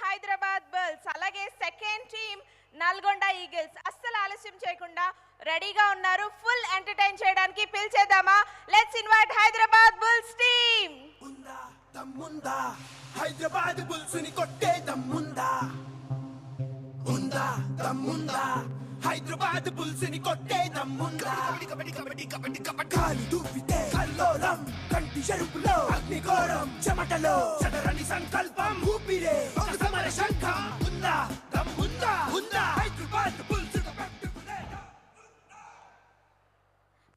Hyderabad Bulls, అలాగే second team Nalgonda Eagles అస్సలు ఆలస్యం చేయకుండా రెడీగా ఉన్నారు ఫుల్ ఎంటర్టైన్ చేయడానికి. పిలిచేద్దామా? Let's invite Hyderabad Bulls team. ఉందా దమ్ముందా హైదరాబాద్ బుల్స్ ని కొట్టే దమ్ముందా? ఉందా దమ్ముందా హైదరాబాద్ బుల్స్ ని కొట్టే దమ్ముందా? కబడ్డీ కబడ్డీ కబడ్డీ కబడ్డీ కాలు దువ్వితే కల్లోలం, కంటి చెరుపులో అగ్నిగోళం, చెమటలో చదరని సంకల్పం, ఊపిరే ఒక సమర శంఖం. ఉందా దమ్ముందా ఉందా హైదరాబాద్ బుల్స్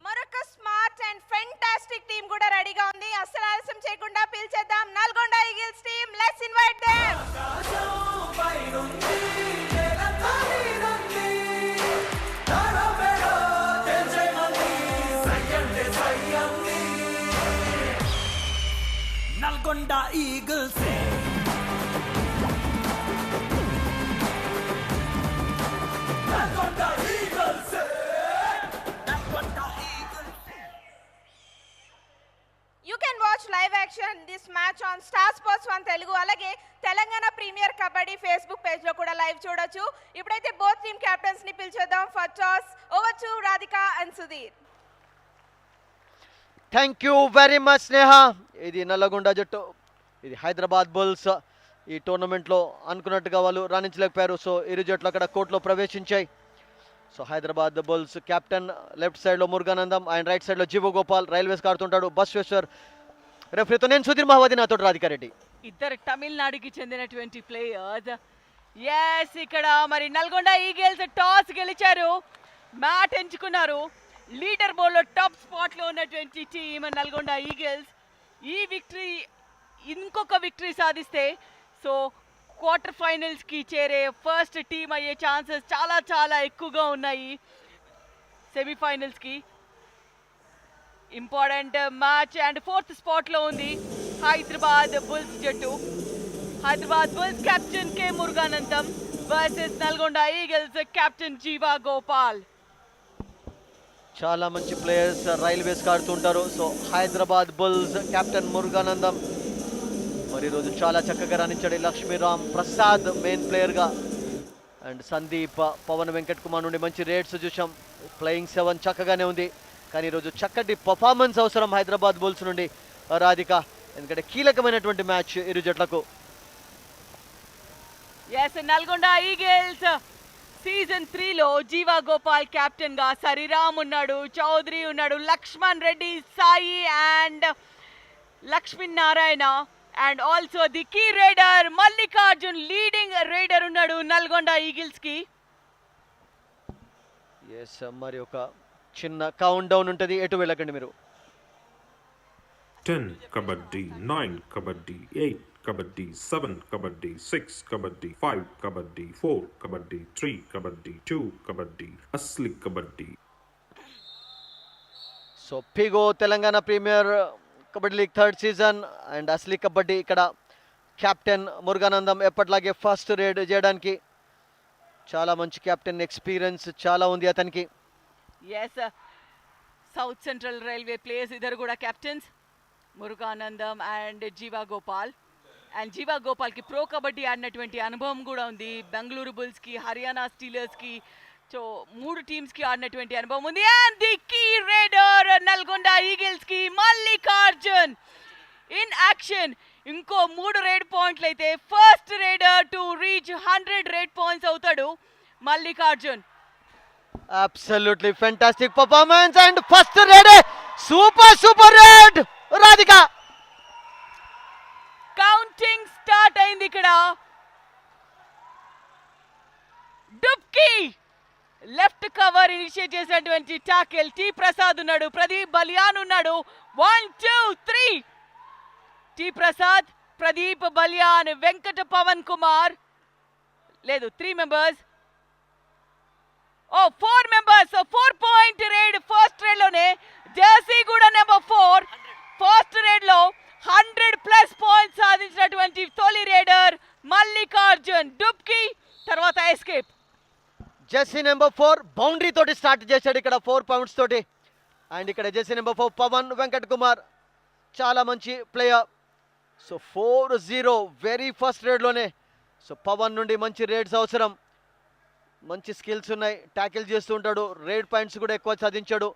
మరొక స్మార్ట్ అండ్ ఫెంటాస్టిక్ టీమ్ కూడా రెడీగా ఉంది. అస్సలు ఆలస్యం చేయకుండా పిలిచేద్దాం Nalgonda Eagles team. Let's invite them. Nalgonda Eagles You can watch live action this match on Star Sports 1 Telugu, అలాగే Telangana premier Kabaddi Facebook page లో కూడా లైవ్ చూడొచ్చు. ఇప్పుడైతే బోత్ టీమ్ కెప్టెన్స్ ని పిలిచేద్దాం. For toss over to Radhika and Sudheer. Thank you very much Sneha. ఇది నల్లగొండ జట్టు, ఇది హైదరాబాద్ బుల్స్. ఈ టోర్నమెంట్లో అనుకున్నట్టుగా వాళ్ళు రాణించలేకపోయారు. సో ఇరు జట్లు అక్కడ కోర్టులో ప్రవేశించాయి. So Hyderabad bulls captain left సైడ్లో మురుగానందం అండ్ రైట్ సైడ్లో జీవో గోపాల్, రైల్వేస్ ఆడుతుంటాడు బస్వేశ్వర్. రెఫరీతో నేను సుధీర్ మహావతి, నాతో రాధికారెడ్డి. ఇద్దరు తమిళనాడుకి చెందినటువంటి ప్లేయర్స్. ఎస్, ఇక్కడ మరి నల్గొండ ఈగిల్స్ టాస్ గెలిచారు, మ్యాట్ ఎంచుకున్నారు. లీడర్ బోర్డ్లో టాప్ స్పాట్లో ఉన్నటువంటి టీమ్ నల్గొండ ఈగిల్స్. ఈ విక్టరీ ఇంకొక విక్టరీ సాధిస్తే సో క్వార్టర్ ఫైనల్స్కి చేరే ఫస్ట్ టీమ్ అయ్యే ఛాన్సెస్ చాలా చాలా ఎక్కువగా ఉన్నాయి. సెమీఫైనల్స్కి ఇంపార్టెంట్ మ్యాచ్ అండ్ ఫోర్త్ స్పాట్లో ఉంది హైదరాబాద్ బుల్స్ జట్టు. హైదరాబాద్ బుల్స్ కెప్టెన్ కే Muruganantham versus Nalgonda eagles captain Jeeva Gopal. చాలా మంచి ప్లేయర్స్ రైల్వేస్ ఆడుతుంటారు. So Hyderabad bulls captain Muruganantham మరి ఈరోజు చాలా చక్కగా రాణించాడు. లక్ష్మీరామ్ ప్రసాద్ మెయిన్ ప్లేయర్గా అండ్ సందీప్, పవన్ వెంకట్ కుమార్ నుండి మంచి రేట్స్ చూసాం. ప్లేయింగ్ 7 చక్కగానే ఉంది, కానీ ఈరోజు చక్కటి పర్ఫార్మెన్స్ అవసరం హైదరాబాద్ బుల్స్ నుండి రాధిక, ఎందుకంటే కీలకమైనటువంటి మ్యాచ్ ఇరు జట్లకు. ఎస్, నల్గొండ ఈగిల్స్ సీజన్ 3లో జీవా గోపాల్ కెప్టెన్ గా, సరిరామ్ ఉన్నాడు, చౌదరి ఉన్నాడు, Lakshman Reddy, Sai and Lakshmi Narayana and also the key raider Mallikarjun leading raider ఉన్నాడు నల్గొండ ఈగిల్స్ కి. ఎస్, మరి ఒక చిన్న కౌంట్ డౌన్ ఉంటుంది, ఎటు వెళ్ళకండి మీరు. 10 kabaddi, 9 kabaddi, 8 kabaddi, 7 kabaddi, 6 kabaddi, 5 kabaddi, 4 kabaddi, 3 kabaddi, 2 kabaddi, asli kabaddi. So Pigo Telangana premier kabaddi league 3rd season and అస్లీ కబడ్డీ. ఇక్కడ కెప్టెన్ మురుగానందం ఎప్పటిలాగే ఫస్ట్ రేడ్ చేయడానికి చాలా మంచి కెప్టెన్ ఎక్స్పీరియన్స్ చాలా ఉంది అతనికి. Yes, south central railway players ఇద్దరు కూడా captains, Muruganandam and Jeeva Gopal. And Jeeva గోపాల్కి ప్రో కబడ్డీ ఆడినటువంటి అనుభవం కూడా ఉంది. బెంగళూరు బుల్స్కి, హర్యానా స్టీలర్స్కి, సో 3 టీమ్స్కి ఆడినటువంటి అనుభవం ఉంది. And the key raider Nalgonda ఈగిల్స్కి మల్లికార్జున్ ఇన్ యాక్షన్. ఇంకో 3 రేడ్ పాయింట్లు అయితే first raider to reach 100 raid points అవుతాడు Mallikarjun. Absolutely fantastic performance and first raid, super raid Radhika. Counting start అయింది ఇక్కడ. డుబ్కి లెఫ్ట్ కవర్ ఇనిషియేట్ చేసినటువంటి టాకిల్. టి ప్రసాద్ ఉన్నాడు, ప్రదీప్ బలియాన్ ఉన్నాడు. 1 2 3 టి ప్రసాద్, ప్రదీప్ బలియాన్, వెంకట పవన్ కుమార్, లేదు 3 members, 4 members. 4 point raid first raid లోనే. జెర్సీ కూడా నెంబర్ 4 ఫస్ట్ రేడ్ లో 100+ పాయింట్స్ సాధించినటువంటి తొలి రేడర్ మల్లికార్జున్. డుబ్కి తర్వాత ఎస్కేప్. జెర్సీ నెంబర్ 4 బౌండరీ తోటి స్టార్ట్ చేశాడు ఇక్కడ 4 పాయింట్స్ తోటి. అండ్ ఇక్కడ జెర్సీ నెంబర్ 4 పవన్ వెంకట్ కుమార్ చాలా మంచి ప్లేయర్. సో 4-0 వెరీ ఫస్ట్ రేడ్లోనే సో పవన్ నుండి మంచి రేడ్స్ అవసరం, మంచి స్కిల్స్ ఉన్నాయి, ట్యాకిల్ చేస్తూ ఉంటాడు, రేడ్ పాయింట్స్ కూడా ఎక్కువ సాధించాడు.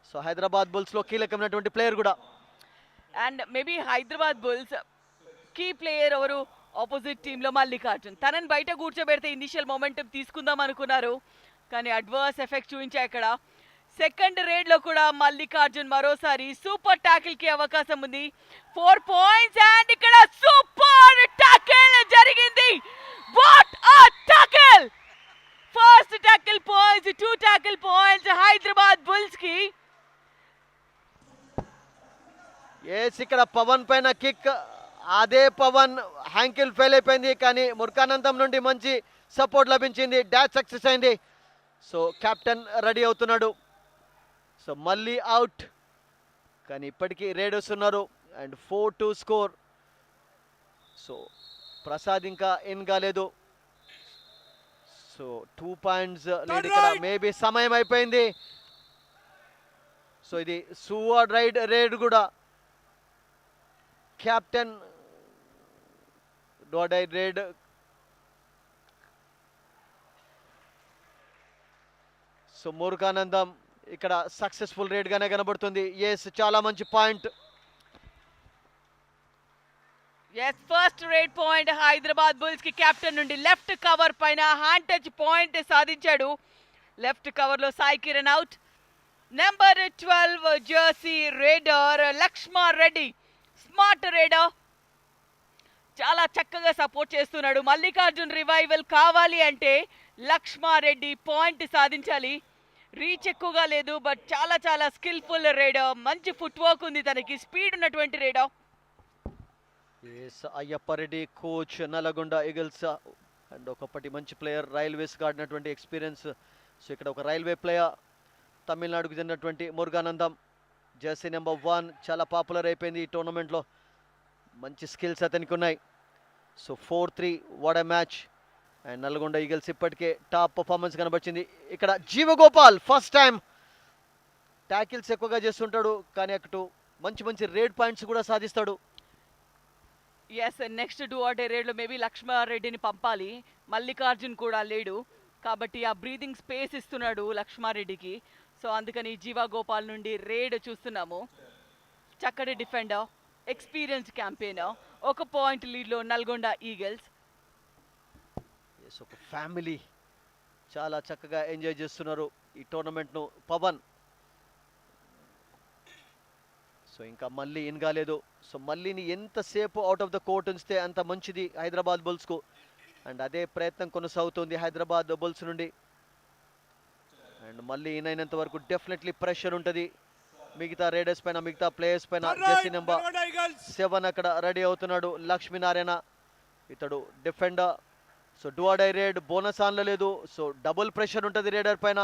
సో హైదరాబాద్ బుల్స్లో కీలకమైనటువంటి ప్లేయర్ కూడా. And maybe Hyderabad Bulls key player ఎవరు ఆపోజిట్ టీంలో మల్లికార్జున్. తనని బయట కూర్చోబెడితే ఇనిషియల్ మొమెంటం తీసుకుందాం అనుకున్నారు, కానీ అడ్వర్స్ ఎఫెక్ట్ చూపించాయి అక్కడ. సెకండ్ రేడ్లో కూడా మల్లికార్జున్ మరోసారి సూపర్ ట్యాకిల్కి అవకాశం ఉంది. 4 points అండ్ ఇక్కడ సూపర్ ట్యాకిల్ జరిగింది. వాట్ ఆ tackle! First tackle points, 2 tackle points Hyderabad bulls కి. ఇక్కడ పవన్ పైన కిక్, అదే పవన్ హ్యాంకిల్ ఫెయిల్ అయిపోయింది, కానీ మురుగానందం నుండి మంచి సపోర్ట్ లభించింది, డాష్ సక్సెస్ అయింది. సో కెప్టెన్ రెడీ అవుతున్నాడు. సో మళ్ళీ అవుట్, కానీ ఇప్పటికీ రేడర్స్ ఉన్నారు అండ్ 4-2 స్కోర్. సో ప్రసాద్ ఇంకా ఇన్ కాలేదు. సో 2 points లీడ్ ఇక్కడ. మేబీ సమయం అయిపోయింది. సో ఇది సూవర్డ్ రైడ్ కూడా. కెప్టెన్ డోడై రేడ్. సో మురుగానందం ఇక్కడ సక్సెస్ఫుల్ రేడ్ గానే కనబడుతుంది. ఎస్, చాలా మంచి point. Yes, first raid point Hyderabad bulls కి. కెప్టెన్ నుండి లెఫ్ట్ కవర్ పైన హ్యాండ్ టచ్ పాయింట్ సాధించాడు. లెఫ్ట్ కవర్ లో Sai Kiran out. Number 12 jersey raider Lakshman Reddy, smart raider, చాలా చక్కగా సపోర్ట్ చేస్తున్నాడు. మల్లికార్జున్ రివైవల్ కావాలి అంటే లక్ష్మణ్ రెడ్డి పాయింట్ సాధించాలి. రీచ్ ఎక్కువగా లేదు, బట్ చాలా చాలా స్కిల్ఫుల్ రేడర్, మంచి ఫుట్ వర్క్ ఉంది తనకి, స్పీడ్ ఉన్నటువంటి రేడర్. అయ్యప్పారెడ్డి కోచ్ నల్గొండ ఈగల్స్ అండ్ ఒకప్పటి మంచి ప్లేయర్, రైల్వేస్ ఆడినటువంటి ఎక్స్పీరియన్స్. సో ఇక్కడ ఒక రైల్వే ప్లేయర్, తమిళనాడుకు చెందినటువంటి మురుగానందం, జెర్సీ నెంబర్ 1, చాలా పాపులర్ అయిపోయింది ఈ టోర్నమెంట్లో, మంచి స్కిల్స్ అతనికి ఉన్నాయి. So 4-3, what a match. And Nalgonda eagles ఇప్పటికే టాప్ పర్ఫార్మెన్స్ కనబడింది. ఇక్కడ జీవగోపాల్ ఫస్ట్ టైం ట్యాకిల్స్ ఎక్కువగా చేస్తుంటాడు, కానీ అటు మంచి మంచి రేడ్ పాయింట్స్ కూడా సాధిస్తాడు. Yes, next do or die రేడ్లో మేబీ లక్ష్మణ్ రెడ్డిని పంపాలి. మల్లికార్జున్ కూడా లేడు కాబట్టి ఆ బ్రీదింగ్ స్పేస్ ఇస్తున్నాడు లక్ష్మణ్ రెడ్డికి. సో అందుకని జీవా గోపాల్ నుండి రేడ్ చూస్తున్నాము. చక్కటి డిఫెండర్, ఎక్స్పీరియన్స్ క్యాంపెయినర్, 1 point లీడ్లో నల్గొండ ఈగల్స్. ఒక ఫ్యామిలీ చాలా చక్కగా ఎంజాయ్ చేస్తున్నారు ఈ టోర్నమెంట్ను. పవన్ సో ఇంకా మళ్ళీ ఇన్ కాలేదు. సో మళ్ళీని ఎంతసేపు అవుట్ ఆఫ్ ద కోర్ట్ ఉంచితే అంత మంచిది హైదరాబాద్ బుల్స్కు. అండ్ అదే ప్రయత్నం కొనసాగుతుంది హైదరాబాద్ బుల్స్ నుండి. అండ్ మళ్ళీ ఇన్ అయినంత వరకు డెఫినెట్లీ ప్రెషర్ ఉంటుంది మిగతా రేడర్స్ పైన, మిగతా ప్లేయర్స్ పైన. జెర్సీ నెంబర్ 7 అక్కడ రెడీ అవుతున్నాడు, లక్ష్మీనారాయణ, ఇతడు డిఫెండర్. సో డూఆడై రేడ్, బోనస్ ఆన్లో లేదు, సో డబుల్ ప్రెషర్ ఉంటుంది రేడర్ పైన.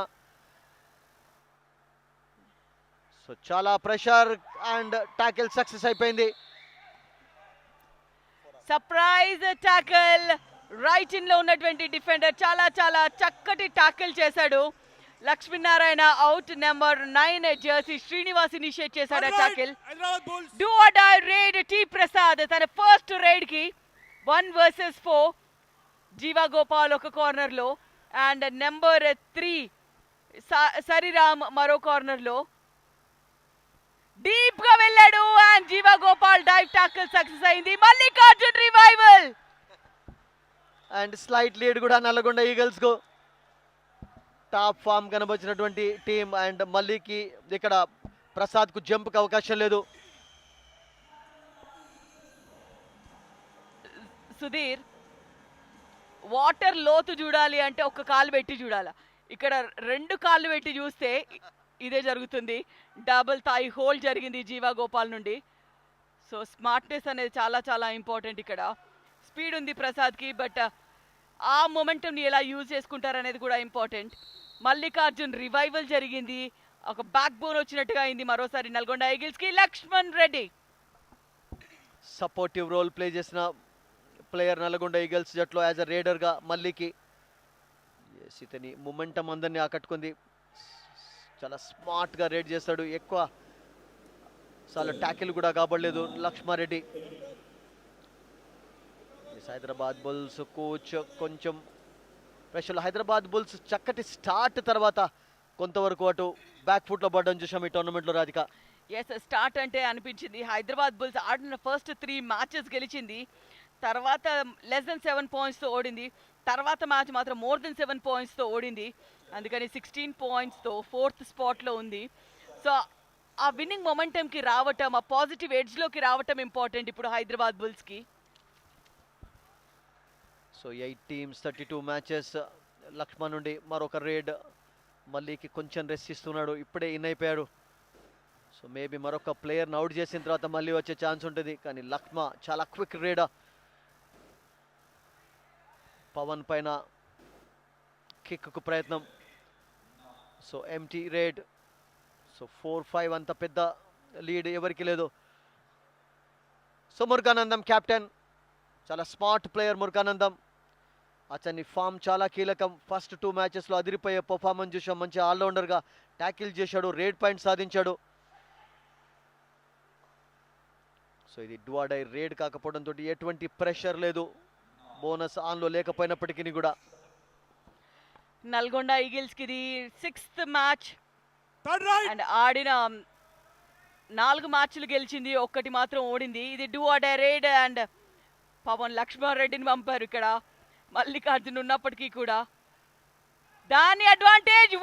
సో చాలా ప్రెషర్ అండ్ టాకిల్ సక్సెస్ అయిపోయింది. సర్ప్రైజ్ టాకిల్, రైట్ ఇన్ లో ఉన్నటువంటి డిఫెండర్ చాలా చాలా చక్కటి టాకిల్ చేశాడు. Lakshminarayana out. Number 9 jersey Srinivas initiate చేశాడు tackle. Do or die raid T Prasad తన ఫస్ట్ రేడ్ కి 1 versus 4. జీవా గోపాల్ ఒక కార్నర్ లో అండ్ నెంబర్ 3 సరిరామ్ మరో కార్నర్ లో డీప్ గా వెళ్ళాడు and Jeeva Gopal dive tackle success అయింది. Mallikarjun revival and slight lead కూడా నల్గొండ ఈగల్స్ కు. టాప్ ఫామ్ కనబడినటువంటి టీం. అండ్ మల్లికి ఇక్కడ ప్రసాద్ కు జంప్ కి అవకాశం లేదు. సుధీర్, వాటర్ లోతు చూడాలి అంటే ఒక కాలు పెట్టి చూడాలి. ఇక్కడ 2 కాళ్ళు పెట్టి చూస్తే ఇదే జరుగుతుంది. డబుల్ థాయి హోల్డ్ జరిగింది జీవా గోపాల్ నుండి. సో స్మార్ట్నెస్ అనేది చాలా చాలా ఇంపార్టెంట్ ఇక్కడ. స్పీడ్ ఉంది ప్రసాద్కి, బట్ ఆ మొమెంటంని ఎలా యూజ్ చేసుకుంటారనేది కూడా ఇంపార్టెంట్. మల్లికార్జున్ రివైవల్ జరిగింది, ఒక బ్యాక్ బోన్ వచ్చినట్టుగా అయింది మరోసారి నల్గొండ ఈగిల్స్కి. Lakshman Reddy supportive role play చేసిన ప్లేయర్ నల్గొండ ఈగల్స్ జట్లో యాజ్ అ రేడర్గా మల్లికి. ఇతని మొమెంటం అందరినీ ఆకట్టుకుంది, చాలా స్మార్ట్గా రేడ్ చేస్తాడు, ఎక్కువ సార్లు ట్యాకిల్ కూడా కాబడలేదు లక్ష్మారెడ్డి. హైదరాబాద్ బుల్స్ కోచ్ కొంచెం ప్రెషర్. హైదరాబాద్ బుల్స్ చక్కటి స్టార్ట్ తర్వాత కొంతవరకు అటు బ్యాక్ ఫుట్లో పడ్డం చూసాం ఈ టోర్నమెంట్లో రాధిక. ఎస్, స్టార్ట్ అంటే అనిపించింది. హైదరాబాద్ బుల్స్ ఆడిన ఫస్ట్ 3 మ్యాచెస్ గెలిచింది, తర్వాత లెస్ దెన్ 7 పాయింట్స్తో ఓడింది, తర్వాత మ్యాచ్ మాత్రం మోర్ దెన్ 7 పాయింట్స్తో ఓడింది. అందుకని 16 పాయింట్స్తో 4th స్పాట్లో ఉంది. సో ఆ విన్నింగ్ మొమెంటంకి రావటం, ఆ పాజిటివ్ ఎడ్జ్లోకి రావటం ఇంపార్టెంట్ ఇప్పుడు హైదరాబాద్ బుల్స్కి. So 8 teams 32 matches. లక్ష్మణ్ నుండి మరొక రేడ్, మళ్ళీకి కొంచెం రెస్ట్ ఇస్తున్నాడు, ఇప్పుడే ఇన్ అయిపోయాడు. సో మేబీ మరొక ప్లేయర్ని అవుట్ చేసిన తర్వాత మళ్ళీ వచ్చే ఛాన్స్ ఉంటుంది. కానీ లక్ష్మ చాలా క్విక్ రేడ్. పవన్ పైన కిక్కు ప్రయత్నం. So empty raid. సో 4-5 అంత పెద్ద లీడ్ ఎవరికి లేదు. సో మురుగానందం క్యాప్టెన్, చాలా స్మార్ట్ ప్లేయర్ మురుగానందం. అతని ఫామ్ చాలా కీలకం. ఫస్ట్ 2 మ్యాచెస్లో అదిరిపోయే పర్ఫార్మెన్స్ చూసాం. మంచి ఆల్రౌండర్గా ట్యాకిల్ చేశాడు, రేడ్ పాయింట్ సాధించాడు. సో ఇది డువాడై రేడ్ కాకపోవడంతో ఎటువంటి ప్రెషర్ లేదు, బోనస్ ఆన్లో లేకపోయినప్పటికీ కూడా. నల్గొండ ఈగిల్స్కి ఇది 6th మ్యాచ్ అండ్ ఆడిన 4 మ్యాచ్లు గెలిచింది, 1 మాత్రం ఓడింది. ఇది డువాడై రేడ్ అండ్ పవన్ లక్ష్మణ్ రెడ్డిని పంపారు ఇక్కడ మల్లికార్జున్ ఉన్నప్పటికీ కూడా. దాని అడ్వాంటేజ్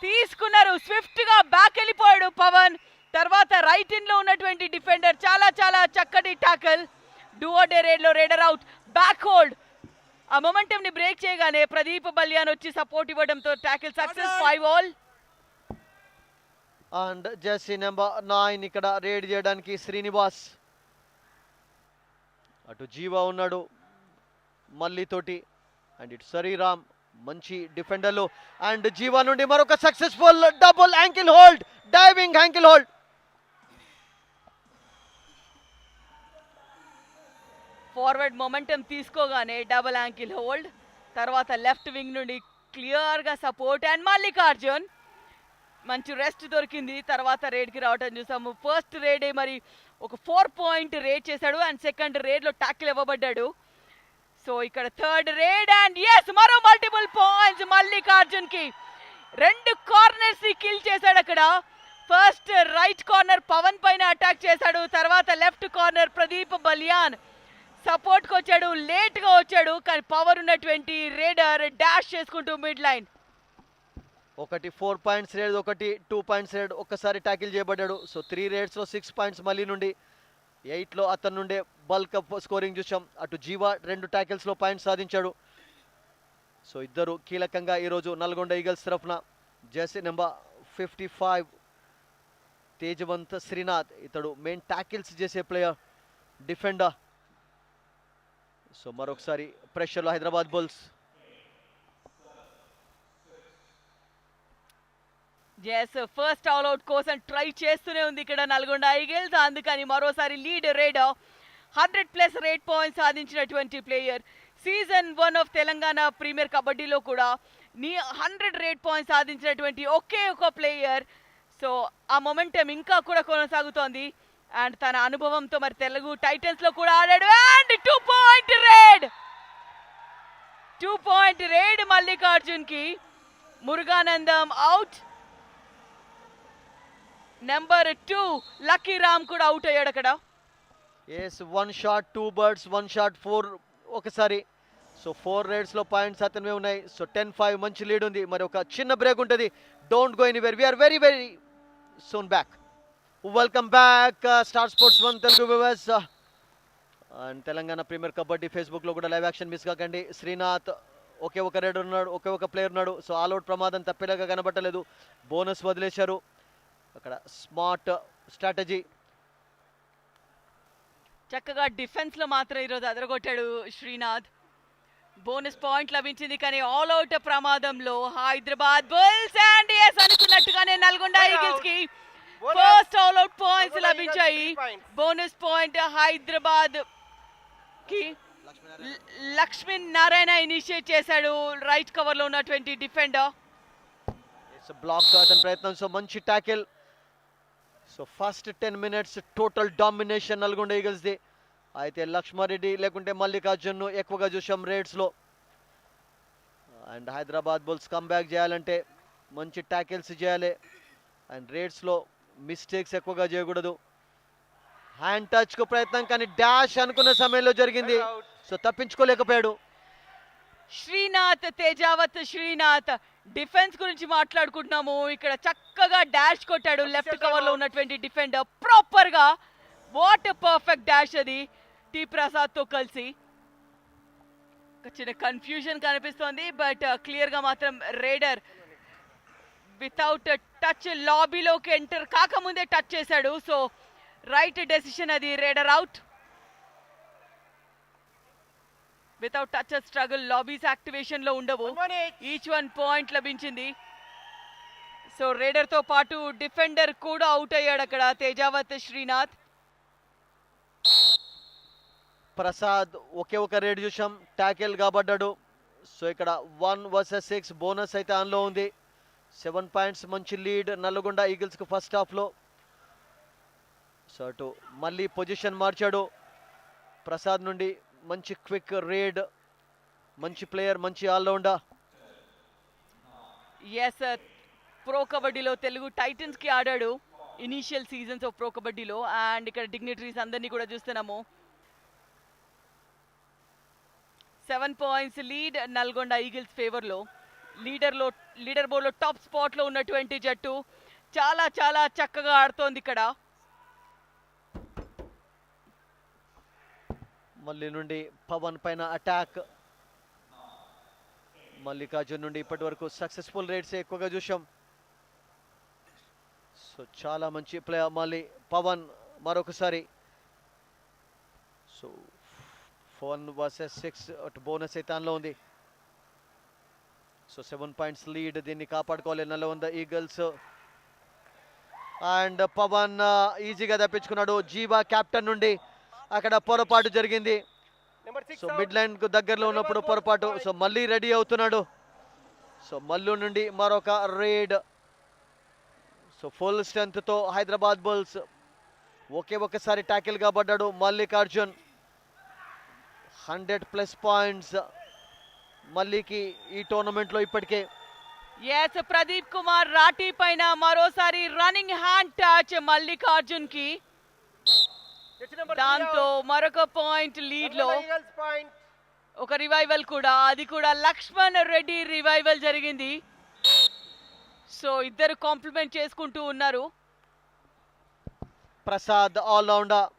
తీసుకున్నారు, స్విఫ్ట్గా బ్యాక్ వెళ్ళిపోయాడు పవన్. తర్వాత రైట్ ఇన్లో ఉన్నటువంటి డిఫెండర్ చాలా చాలా చక్కటి టాకల్. డువాడై రేడ్లో రేడర్ out, back hold. ఆ మొమెంటంని బ్రేక్ చేయగానే ప్రదీప్ బల్యాన్ వచ్చి సపోర్ట్ ఇవ్వడంతో tackle success. 5 all. And Jersey number 9 ఇక్కడ రేడ్ చేయడానికి శ్రీనివాస్. అటు జీవా ఉన్నాడు మల్లితోటి, అండ్ ఇటు శ్రీరామ్ మంచి డిఫెండర్లు. అండ్ జీవా నుండి మరొక successful double ankle hold, diving ankle hold. Forward momentum తీసుకోగానే డబుల్ యాంకిల్ హోల్డ్, తర్వాత లెఫ్ట్ వింగ్ నుండి క్లియర్గా సపోర్ట్. అండ్ మల్లికార్జున్ మంచి రెస్ట్ దొరికింది, తర్వాత రేడ్కి రావటం చూసాము. ఫస్ట్ రేడే మరి ఒక 4 పాయింట్ రేడ్ చేశాడు అండ్ సెకండ్ రేడ్లో ట్యాకిల్ ఇవ్వబడ్డాడు. సో ఇక్కడ థర్డ్ రేడ్ అండ్ ఎస్ మరో మల్టిపుల్ పాయింట్స్ మల్లికార్జున్కి. 2 కార్నర్స్ ని కిల్ చేశాడు అక్కడ. ఫస్ట్ రైట్ కార్నర్ పవన్ పైన అటాక్ చేశాడు, తర్వాత లెఫ్ట్ కార్నర్ ప్రదీప్ బలియాన్ సపోర్ట్కి వచ్చాడు, లేట్గా వచ్చాడు కానీ పవర్ ఉన్నటువంటి రేడర్ డాష్ చేసుకుంటూ మిడ్ లైన్. ఒకటి 4 పాయింట్స్ రేడ్, ఒకటి 2 పాయింట్స్ రేడ్, ఒక్కసారి ట్యాకిల్ చేయబడ్డాడు. సో 3 రేడ్స్లో 6 పాయింట్స్ మళ్ళీ నుండి. 8లో అతని నుండే బల్క్ అప్ స్కోరింగ్ చూసాం. అటు జీవా 2 ట్యాకిల్స్లో పాయింట్స్ సాధించాడు. సో ఇద్దరు కీలకంగా ఈరోజు నల్గొండ ఈగల్స్ తరఫున. జెర్సీ నెంబర్ 55 తేజవంత్ శ్రీనాథ్, ఇతడు మెయిన్ ట్యాకిల్స్ చేసే ప్లేయర్, డిఫెండర్. సో మరొకసారి ప్రెషర్లో Hyderabad bulls. Yes, first all out కోసం ట్రై చేస్తూనే ఉంది ఇక్కడ నల్గొండ ఈగిల్స్. అందుకని మరోసారి లీడ్ రేడ్ 100+ రేడ్ పాయింట్స్ సాధించినటువంటి player. Season 1 of Telangana premier కబడ్డీలో కూడా 100 రేడ్ పాయింట్స్ సాధించినటువంటి ఒకే ఒక ప్లేయర్. సో ఆ మొమెంటం ఇంకా కూడా కొనసాగుతోంది అండ్ తన అనుభవంతో మరి తెలుగు టైటన్స్లో కూడా ఆడాడు. And 2 point raid, 2 point raid మల్లికార్జున్కి. మురుగానందం అవుట్, నెంబర్ 2 లక్కీ రామ్ కూడా అవుట్ అయ్యాడు అక్కడ. ఎస్, 1 షాట్ 2 బర్డ్స్, 1 షాట్ 4 ఒకసారి. సో 4 రేడ్స్లో పాయింట్స్ అతనివే ఉన్నాయి. సో 10-5 మంచి లీడ్ ఉంది. మరి ఒక చిన్న బ్రేక్ ఉంటుంది, don't go anywhere, we're very very soon back. Welcome back star sports 1 Telugu viewers and Telangana premier kabaddi ఫేస్బుక్లో కూడా లైవ్ యాక్షన్ మిస్ కాకండి. శ్రీనాథ్ ఒకే ఒక రేడ్ ఉన్నాడు, ఒకే ఒక ప్లేయర్ ఉన్నాడు. సో ఆల్అౌట్ ప్రమాదం తప్పేలాగా కనబట్టలేదు, బోనస్ వదిలేశారు. అక్కడ స్మార్ట్ స్ట్రాటజీ. చక్కగా డిఫెన్స్లో మాత్రం ఈరోజు అదరగొట్టాడు శ్రీనాథ్. బోనస్ పాయింట్ లభించింది కానీ ఆల్ అవుట్ ప్రమాదంలో హైదరాబాద్ బుల్స్ అండ్ ఎస్ అనుకున్నట్టుగానే నల్గొండ ఈగిల్స్ కి ఫస్ట్ ఆల్ అవుట్ పాయింట్స్ లభించాయి. బోనస్ పాయింట్ హైదరాబాద్ కి లక్ష్మణ్ నారాయణ ఇనిషియేట్ చేశాడు, రైట్ కవర్ లో ఉన్నటువంటి డిఫెండర్. బ్లాక్ అతని ప్రయత్నం. సో మంచి tackle. So first 10 minutes total domination Nalgonda eagles the. అయితే లక్ష్మారెడ్డి లేకుంటే మల్లికార్జున్ను ఎక్కువగా చూసాం రేడ్స్లో. అండ్ హైదరాబాద్ బుల్స్ కమ్బ్యాక్ చేయాలంటే మంచి ట్యాకిల్స్ చేయాలి. అండ్ రేడ్స్లో మిస్టేక్స్ ఎక్కువగా చేయకూడదు. హ్యాండ్ టచ్కు ప్రయత్నం, కానీ డాష్ అనుకున్న సమయంలో జరిగింది, సో తప్పించుకోలేకపోయాడు. శ్రీనాథ్, తేజావత్ శ్రీనాథ్ డిఫెన్స్ గురించి మాట్లాడుకుంటున్నాము. ఇక్కడ చక్కగా డాష్ కొట్టాడు లెఫ్ట్ కవర్ లో ఉన్నటువంటి డిఫెండర్ ప్రాపర్ గా. వాట్ పర్ఫెక్ట్ డాష్ అది టి ప్రసాద్ తో కలిసి. చిన్న కన్ఫ్యూజన్ కనిపిస్తోంది, బట్ క్లియర్ గా మాత్రం రేడర్ వితౌట్ టచ్ లాబీలోకి ఎంటర్ కాకముందే టచ్ చేశాడు. సో రైట్ డెసిషన్ అది. Raider out. Without touch struggle lobbies activation లో ఉండవు. ఈచ్ 1 పాయింట్ లభించింది. సో రేడర్ తో పాటు డిఫెండర్ కూడా అవుట్ అయ్యాడు అక్కడ, తేజావత్ శ్రీనాథ్. ప్రసాద్ ఒకే ఒక రేడ్ చూసాం, ట్యాకిల్ కాబడ్డాడు. సో ఇక్కడ 1 వర్సెస్ 6 బోనస్ అయితే ఆన్లో ఉంది. 7 పాయింట్స్ మంచి లీడ్ నల్గొండ ఈగిల్స్కి ఫస్ట్ హాఫ్లో. సో అటు మళ్ళీ పొజిషన్ మార్చాడు. ప్రసాద్ నుండి మంచి క్విక్ రేడ్, మంచి ప్లేయర్, మంచి ఆల్రౌండర్. ఎస్, ప్రో కబడ్డీలో తెలుగు టైటన్స్ కి ఆడాడు ఇనీషియల్ సీజన్స్ ఆఫ్ ప్రో కబడ్డీలో. అండ్ ఇక్కడ డిగ్నిటరీస్ అందరినీ కూడా చూస్తున్నాము. 7 points lead Nalgonda eagles favour లో. లీడర్ బోర్డ్ లో టాప్ స్పాట్ లో ఉన్నటువంటి జట్టు చాలా చాలా చక్కగా ఆడుతోంది ఇక్కడ. మళ్ళీ నుండి పవన్ పైన అటాక్. మల్లికార్జున్ నుండి ఇప్పటి వరకు సక్సెస్ఫుల్ రేట్స్ ఎక్కువగా చూసాం. సో చాలా మంచి ప్లే. మళ్ళీ పవన్ మరొకసారి. సో 1 వర్సెస్ 6 అటు బోనస్ అయితే ఆన్లో ఉంది. సో 7 పాయింట్స్ లీడ్, దీన్ని కాపాడుకోవాలి నల్గొండ ఈగల్స్. అండ్ పవన్ ఈజీగా తప్పించుకున్నాడు. జీవా క్యాప్టెన్ నుండి అక్కడ పొరపాటు జరిగింది. సో మిడ్ లైన్ కు దగ్గరలో ఉన్నప్పుడు పొరపాటు. సో మళ్ళీ రెడీ అవుతున్నాడు. సో మల్లు నుండి మరొక రేడ్. సో ఫుల్ స్ట్రెంత్ తో హైదరాబాద్ బుల్స్ ఒకే ఒక్కసారి ట్యాకిల్ కాబడ్డాడు మల్లికార్జున్. 100+ పాయింట్స్ మల్లికి ఈ టోర్నమెంట్ లో ఇప్పటికే. ఎస్, ప్రదీప్ కుమార్ రాఠీ పైన మరోసారి రన్నింగ్ హ్యాండ్ టచ్ మల్లికార్జున్ కి. దాంతో మరొక పాయింట్ లీడ్ లో ఒక రివైవల్ కూడా, అది కూడా లక్ష్మణ్ రెడ్డి రివైవల్ జరిగింది. సో ఇద్దరు కాంప్లిమెంట్ చేసుకుంటూ ఉన్నారు. Prasad allrounder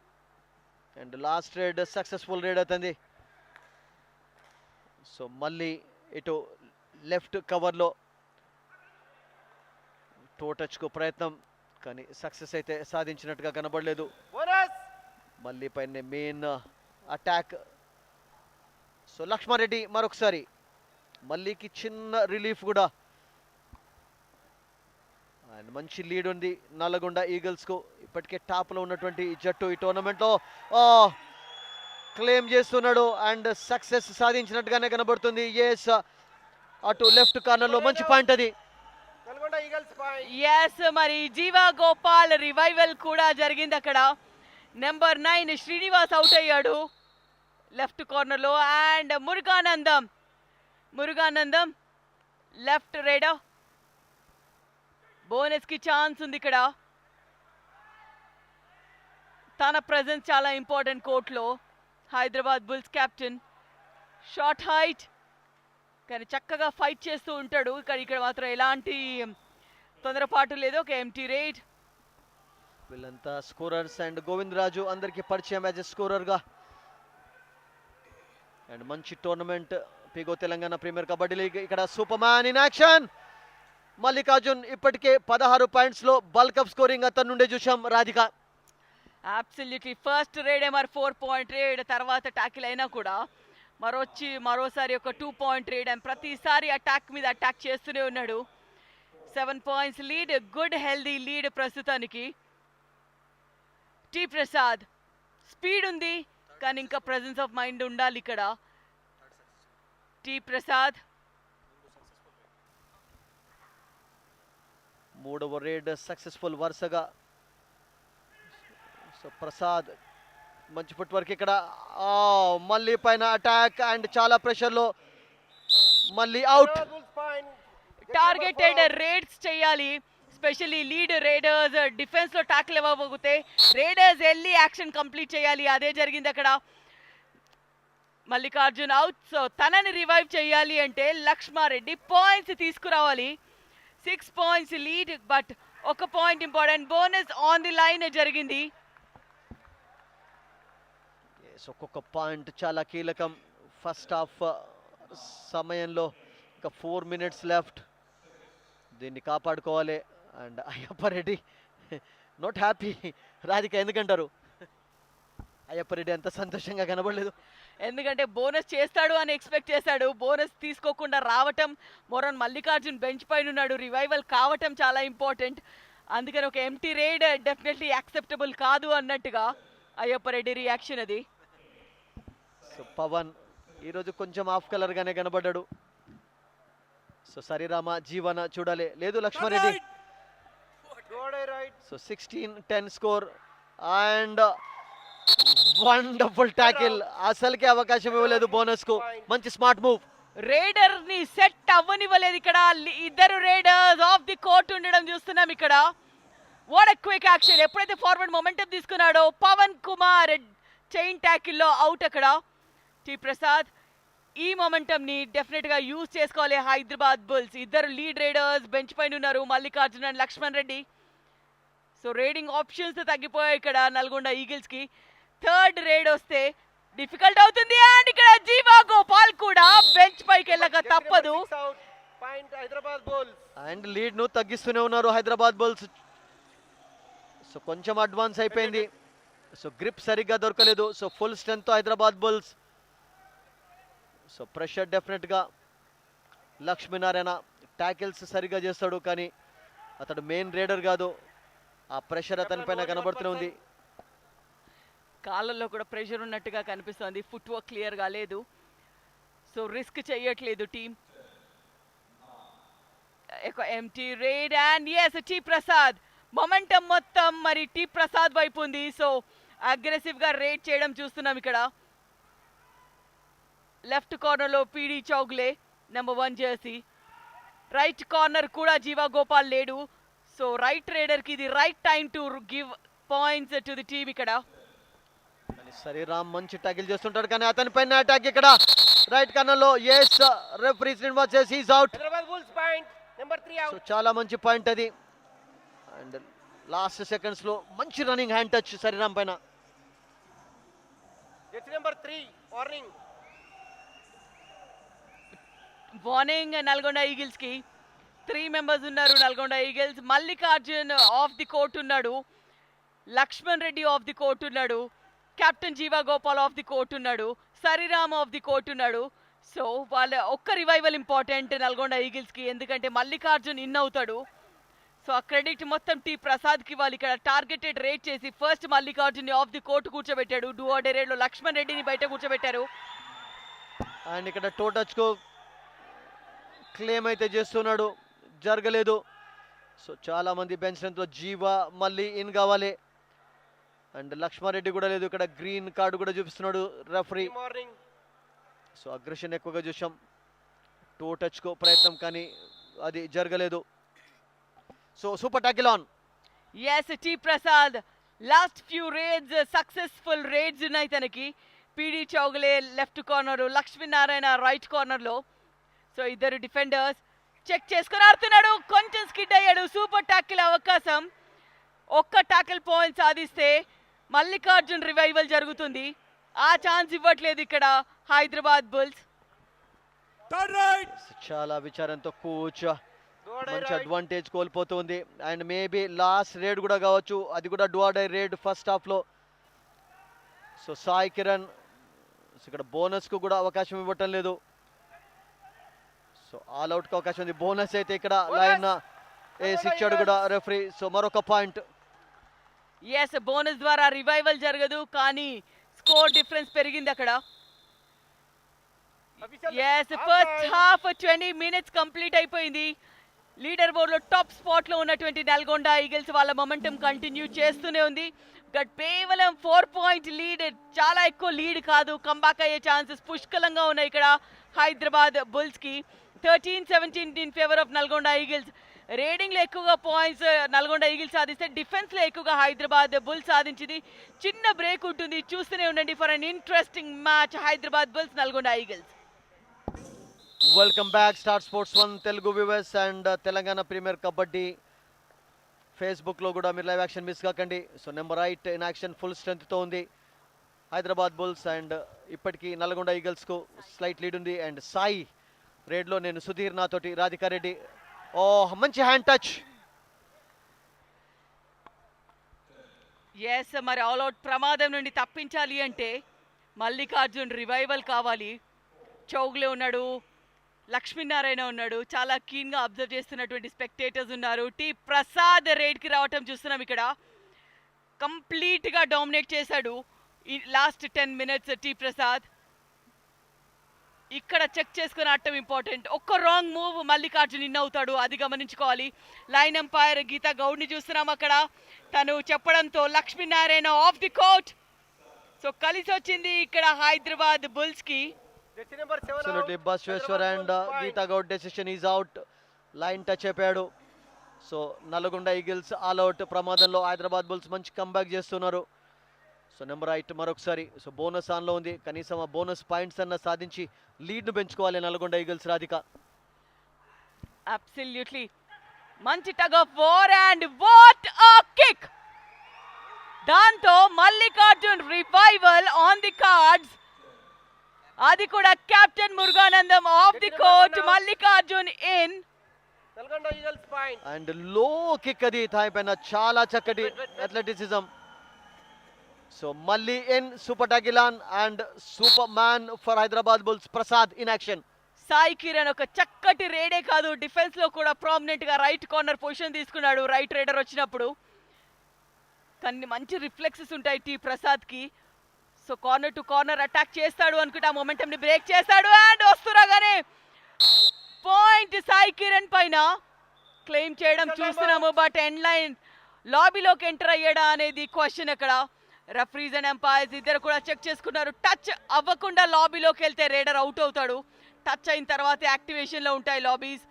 and last raid successful raid అవుతుంది. సో మళ్ళీ ఇటు లెఫ్ట్ కవర్లో టో టచ్కు ప్రయత్నం, కానీ సక్సెస్ అయితే సాధించినట్టుగా కనబడలేదు. మళ్ళీ పైన మెయిన్ అటాక్. సో లక్ష్మారెడ్డి మరొకసారి, మళ్ళీకి చిన్న రిలీఫ్ కూడా. అండ్ మంచి లీడ్ ఉంది నల్గొండ ఈగల్స్కు. ఇప్పటికే టాప్లో ఉన్నటువంటి జట్టు ఈ టోర్నమెంట్లో క్లెయిమ్ చేస్తున్నాడు అండ్ సక్సెస్ సాధించినట్టుగానే కనబడుతుంది. ఎస్, అటు లెఫ్ట్ కార్నర్లో మంచి పాయింట్ అది. ఎస్, మరి జీవా గోపాల్ రివైవల్ కూడా జరిగింది అక్కడ. నెంబర్ 9 శ్రీనివాస్ అవుట్ అయ్యాడు లెఫ్ట్ కార్నర్లో. And Muruganandam left raider. Bonus కి ఛాన్స్ ఉంది ఇక్కడ. తన ప్రెజెన్స్ చాలా ఇంపార్టెంట్ కోర్ట్లో. Hyderabad bulls captain, short height, కానీ చక్కగా ఫైట్ చేస్తూ ఉంటాడు. ఇక్కడ మాత్రం ఎలాంటి తొందరపాటు లేదు. ఒక ఎంటీ రేడ్. వీళ్ళంతా స్కోరర్స్ అండ్ గోవింద్ రాజు అందరికీ పరిచయం యాజ్ ఎ స్కోరర్గా. అండ్ మంచి tournament Pigo Telangana premier kabaddi league. ఇక్కడ super man in action. Mallikarjun ఇప్పటికే 16 పాయింట్స్లో బల్క్ అప్ స్కోరింగ్ అతని నుండే చూసాం. రాధిక అబ్సల్యూట్లీ ఫస్ట్ రేడ్ మరి 4 పాయింట్ రేడ్, తర్వాత ట్యాకిల్ అయినా కూడా మరోసారి ఒక 2 పాయింట్ రేడ్. అండ్ ప్రతిసారి అటాక్ మీద అటాక్ చేస్తూనే ఉన్నాడు. 7 points lead, good healthy lead ప్రస్తుతానికి. టి ప్రసాద్ స్పీడ్ ఉంది, కానీ ఇంకా ప్రెజెన్స్ ఆఫ్ మైండ్ ఉండాలి ఇక్కడ. టి ప్రసాద్ 3వ రేడ్ సక్సెస్ఫుల్ వరుసగా. సో ప్రసాద్ మంచి ఫుట్ వర్క్ ఇక్కడ. మళ్ళీ పైన అటాక్ అండ్ చాలా ప్రెషర్లో మళ్ళీ అవుట్. టార్గెటెడ్ రేడ్స్ చేయాలి, స్పెషల్లీ లీడ్ రేడర్స్ డిఫెన్స్ లో టాకిల్ ఇవ్వబోతే రేడర్స్ వెళ్ళి యాక్షన్ కంప్లీట్ చేయాలి. అదే జరిగింది అక్కడ. మల్లికార్జున్ అవుట్. సో తనని రివైవ్ చేయాలి అంటే లక్ష్మారెడ్డి పాయింట్స్ తీసుకురావాలి. 6 పాయింట్స్ లీడ్, బట్ ఒక point important, bonus on the line జరిగింది. ఒక్కొక్క పాయింట్ చాలా కీలకం. ఫస్ట్ హాఫ్ సమయంలో ఇంకా 4 minutes లెఫ్ట్, దీన్ని కాపాడుకోవాలి. And Ayyappa Reddy not happy. Radhika ఎందుకంటారు? అయ్యప్పరెడ్డి అంత సంతోషంగా కనబడలేదు. ఎందుకంటే బోనస్ చేస్తాడు అని ఎక్స్పెక్ట్ చేశాడు, బోనస్ తీసుకోకుండా రావటం. మొరన్ మల్లికార్జున్ బెంచ్ పైన ఉన్నాడు, రివైవల్ కావటం చాలా ఇంపార్టెంట్. అందుకని ఒక ఎంటీ రేడ్ డెఫినెట్లీ యాక్సెప్టబుల్ కాదు అన్నట్టుగా అయ్యప్పరెడ్డి రియాక్షన్ అది. సో పవన్ ఈరోజు కొంచెం ఆఫ్ కలర్గానే కనబడ్డాడు. సో సరిరామ జీవన చూడాలి, లేదు Lakshmareddy. So 16-10 score and wonderful tackle. అసలుకే అవకాశం ఇవ్వలేదు బోనస్ కు. మంచి స్మార్ట్ మూవ్. రేడర్ ని సెట్ అవ్వనివ్వలేదు ఇక్కడ. ఇద్దరు రేడర్స్ ఆఫ్ ది కోర్ట్ ఉండడం చూస్తున్నాం ఇక్కడ. What a quick action. ఎప్పుడైతే ఫార్వర్డ్ మొమెంటం తీసుకున్నాడో పవన్ కుమార్ చైన్ ట్యాకిల్ లో అవుట్ అక్కడ. టి ప్రసాద్ ఈ మొమెంటం ని డెఫినెట్ గా యూజ్ చేసుకోవాలి హైదరాబాద్ బుల్స్. ఇద్దరు లీడ్ రేడర్స్ బెంచ్ పైన ఉన్నారు, Mallikarjun and Lakshman Reddy. So raiding options తగ్గిపోయాయి ఇక్కడ నల్గొండ ఈగిల్స్ కి. థర్డ్ రేడ్ వస్తే డిఫికల్ట్ అవుతుంది. అండ్ ఇక్కడ జీవా గోపాల్ కూడా బెంచ్ పైకి వెళ్ళక తప్పదు. అండ్ లీడ్ ను తగ్గిస్తూనే ఉన్నారు హైదరాబాద్ బుల్స్. సో కొంచెం అడ్వాన్స్ అయిపోయింది. సో గ్రిప్ సరిగ్గా దొరకలేదు. So full strength Hyderabad bulls. So pressure డెఫినెట్గా లక్ష్మీనారాయణ ట్యాకిల్స్ సరిగ్గా చేస్తాడు, కానీ అతడు మెయిన్ రేడర్ కాదు. ఆ ప్రెషర్ అతని పైన కనబడుతూనే ఉంది. కాళ్ళల్లో కూడా ప్రెషర్ ఉన్నట్టుగా కనిపిస్తుంది. ఫుట్ వర్క్ క్లియర్గా లేదు. సో రిస్క్ చేయట్లేదు team. Empty raid and yes T Prasad momentum మొత్తం మరి టి ప్రసాద్ వైపు ఉంది. సో అగ్రెసివ్గా రేడ్ చేయడం చూస్తున్నాం ఇక్కడ. లెఫ్ట్ కార్నర్లో P D Chougule number 1 jersey. Right corner కూడా జీవా గోపాల్ లేడు. సో రైట్ రేడర్కి ఇది right time to give points to the team ఇక్కడ. సరిరామ్ మంచి ట్యాకిల్ చేస్తుంటాడు, కానీ అతని పైన అటాక్ ఇక్కడ రైట్ కార్నర్ లో. Yes referee Srinivas says he is out. So చాలా మంచి పాయింట్ అది. అండ్ లాస్ట్ సెకండ్స్ లో మంచి రన్నింగ్ హ్యాండ్ టచ్ సరిరామ్ పైన. వార్నింగ్ నల్గొండ ఈగిల్స్ కి. 3 మెంబర్స్ ఉన్నారు Nalgonda eagles. Mallikarjun off the court ఉన్నాడు, Lakshman Reddy off the court ఉన్నాడు, captain Jeeva Gopal off the court ఉన్నాడు, సరిరామ్ ఆఫ్ ది కోర్ట్ ఉన్నాడు. సో వాళ్ళ ఒక్క రివైవల్ ఇంపార్టెంట్ నల్గొండ ఈగిల్స్ కి, ఎందుకంటే మల్లికార్జున్ ఇన్ అవుతాడు. సో ఆ క్రెడిట్ మొత్తం టీ ప్రసాద్కి ఇవ్వాలి. ఇక్కడ టార్గెటెడ్ రేట్ చేసి first Mallikarjun off the court కూర్చోబెట్టాడు. డూ ఆర్ డై రేడ్లో లక్ష్మణ్ రెడ్డిని బయట కూర్చోబెట్టారు. అండ్ ఇక్కడ టో టచ్ కు క్లెయిమ్ అయితే చేస్తున్నాడు, జరగలేదు. సో చాలా మంది బెంచ్ స్ట్రెంత్లో జీవా మళ్ళీ ఇన్ కావాలి. అండ్ లక్ష్మారెడ్డి కూడా లేదు. ఇక్కడ గ్రీన్ కార్డు కూడా చూపిస్తున్నాడు రెఫరీ. సో అగ్రెషన్ ఎక్కువగా చూసాం. టో టచ్ కు ప్రయత్నం, కానీ అది జరగలేదు. So super tackle on. Yes T Prasad last few raids successful raids ఉన్నాయి తనకి. P D Chougule left corner, Lakshminarayana right కార్నర్లో. సో ఇద్దరు డిఫెండర్స్ చెక్ చేసుకుని ఆడుతున్నాడు. కొంచెం స్కిడ్ అయ్యాడు. సూపర్ టాకిల్ అవకాశం. ఒక్క టాకిల్ పాయింట్ సాధిస్తే మల్లికార్జున్ రివైవల్ జరుగుతుంది. ఆ ఛాన్స్ ఇవ్వట్లేదు ఇక్కడ హైదరాబాద్ బుల్స్. చాలా విచారంతో కోచ్ మంచి అడ్వాంటేజ్ కోల్పోతుంది. అండ్ మేబీ లాస్ట్ రేడ్ కూడా కావచ్చు, అది కూడా డై రేడ్ ఫస్ట్ హాఫ్ లో. సో సాయి కిరణ్ ఇక్కడ బోనస్ కు కూడా అవకాశం ఇవ్వటం లేదు. సో ఆల్ అవుట్ కి అవకాశం ఉంది. బోనస్ అయితే ఇక్కడ లైన్ వేసి ఇచ్చాడు కూడా రెఫరీ. సో మరొక పాయింట్. ఎస్ బోనస్ ద్వారా రివైవల్ జరగదు, కానీ స్కోర్ డిఫరెన్స్ పెరిగింది అక్కడ. Yes first half 20 minutes complete అయిపోయింది. లీడర్ బోర్డ్ లో టాప్ స్పాట్ లో ఉన్నటువంటి నల్గొండ ఈగిల్స్ వాళ్ళ మొమెంటం కంటిన్యూ చేస్తూనే ఉంది. కేవలం 4 పాయింట్ లీడ్, చాలా ఎక్కువ లీడ్ కాదు. కంబ్యాక్ అయ్యే ఛాన్సెస్ పుష్కలంగా ఉన్నాయి ఇక్కడ హైదరాబాద్ బుల్స్ కి. 13-17 in favour of Nalgonda eagles. Raiding లో ఎక్కువగా పాయింట్స్ నల్గొండ ఈగిల్స్ సాధిస్తే, డిఫెన్స్ లో ఎక్కువగా హైదరాబాద్ బుల్స్ సాధించింది. చిన్న బ్రేక్ ఉంటుంది, చూస్తూనే ఉండండి for an interesting match Hyderabad bulls Nalgonda eagles. Welcome back star sports 1 Telugu viewers and Telangana premier kabaddi ఫేస్బుక్లో కూడా మీరు లైవ్ యాక్షన్ మిస్ కాకండి. So number 8 in action full స్ట్రెంగ్త్తో ఉంది హైదరాబాద్ బుల్స్ అండ్ ఇప్పటికీ నల్గొండ ఈగల్స్కు స్లైట్ లీడ్ ఉంది. అండ్ సాయి రేడ్లో నేను సుధీర్ నాతోటి రాధికారెడ్డి. ఓ మంచి హ్యాండ్ టచ్. ఎస్, మరి ఆల్అౌట్ ప్రమాదం నుండి తప్పించాలి అంటే మల్లికార్జున్ రివైవల్ కావాలి. చౌగ్లే ఉన్నాడు, లక్ష్మీనారాయణ ఉన్నాడు, చాలా కీన్గా అబ్జర్వ్ చేస్తున్నటువంటి స్పెక్టేటర్స్ ఉన్నారు. టి ప్రసాద్ రేడ్కి రావటం చూస్తున్నాం. ఇక్కడ కంప్లీట్గా డామినేట్ చేశాడు ఈ లాస్ట్ 10 minutes టి ప్రసాద్. ఇక్కడ చెక్ చేసుకుని ఆడటం ఇంపార్టెంట్. ఒక్క రాంగ్ మూవ్ మల్లికార్జున్ ఇన్ అవుతాడు, అది గమనించుకోవాలి. లైన్ ఎంపైర్ గీతా గౌడ్ని చూస్తున్నాం అక్కడ. తను చెప్పడంతో Lakshminarayana of the court. So కలిసి వచ్చింది ఇక్కడ Hyderabad బుల్స్కి. Absolutely, Basweshwar and Geeta Gaud decision is out. Line touch అయిపోయాడు. So Nalgonda eagles all out. ప్రమాదంలో హైదరాబాద్ బుల్స్ మంచి కంబ్యాక్ చేస్తున్నారు. సో నెంబర్ 8 మరొకసారి సో బోనస్ ఆన్లో ఉంది. కనీసం ఆ బోనస్ పాయింట్స్ అన్న సాధించి లీడ్ను పెంచుకోవాలి నల్గొండ ఈగిల్స్. రాధిక అబ్సల్యూట్లీ మంచి tug of war and what a kick. దాంతో Mallikarjun revival on the cards. అది కూడా captain Muruganandam off the court, Mallikarjun in. And low kick అది థాయ్ పైన, చాలా చక్కటి అథ్లెటిసిజం. సో మళ్ళీ in super tackle on and super man for Hyderabad bulls Prasad in action. Sai Kiran ఒక చక్కటి రేడే కాదు, డిఫెన్స్ లో కూడా ప్రామినెంట్ గా రైట్ కార్నర్ పొజిషన్ తీసుకున్నాడు రైట్ రైడర్ వచ్చినప్పుడు. కానీ మంచి రిఫ్లెక్సెస్ ఉంటాయి టి ప్రసాద్ కి. So corner to corner attack చేస్తాడు అనుకుంటే ఆ మొమెంటమ్ ని బ్రేక్ చేస్తాడు. అండ్ వస్తురాగానే పాయింట్ సాయి కిరణ్ పైన క్లెయిమ్ చేయడం చూస్తున్నాము. బట్ ఎండ్ లైన్ లాబీలోకి ఎంటర్ అయ్యాడా అనేది క్వశ్చన్. అక్కడ రెఫరీస్ అండ్ ఎంపైర్స్ ఇద్దరు కూడా చెక్ చేసుకున్నారు. టచ్ అవ్వకుండా లాబీలోకి వెళ్తే రేడర్ అవుట్ అవుతాడు. టచ్ అయిన తర్వాత యాక్టివేషన్ లో ఉంటాయి లాబీస్.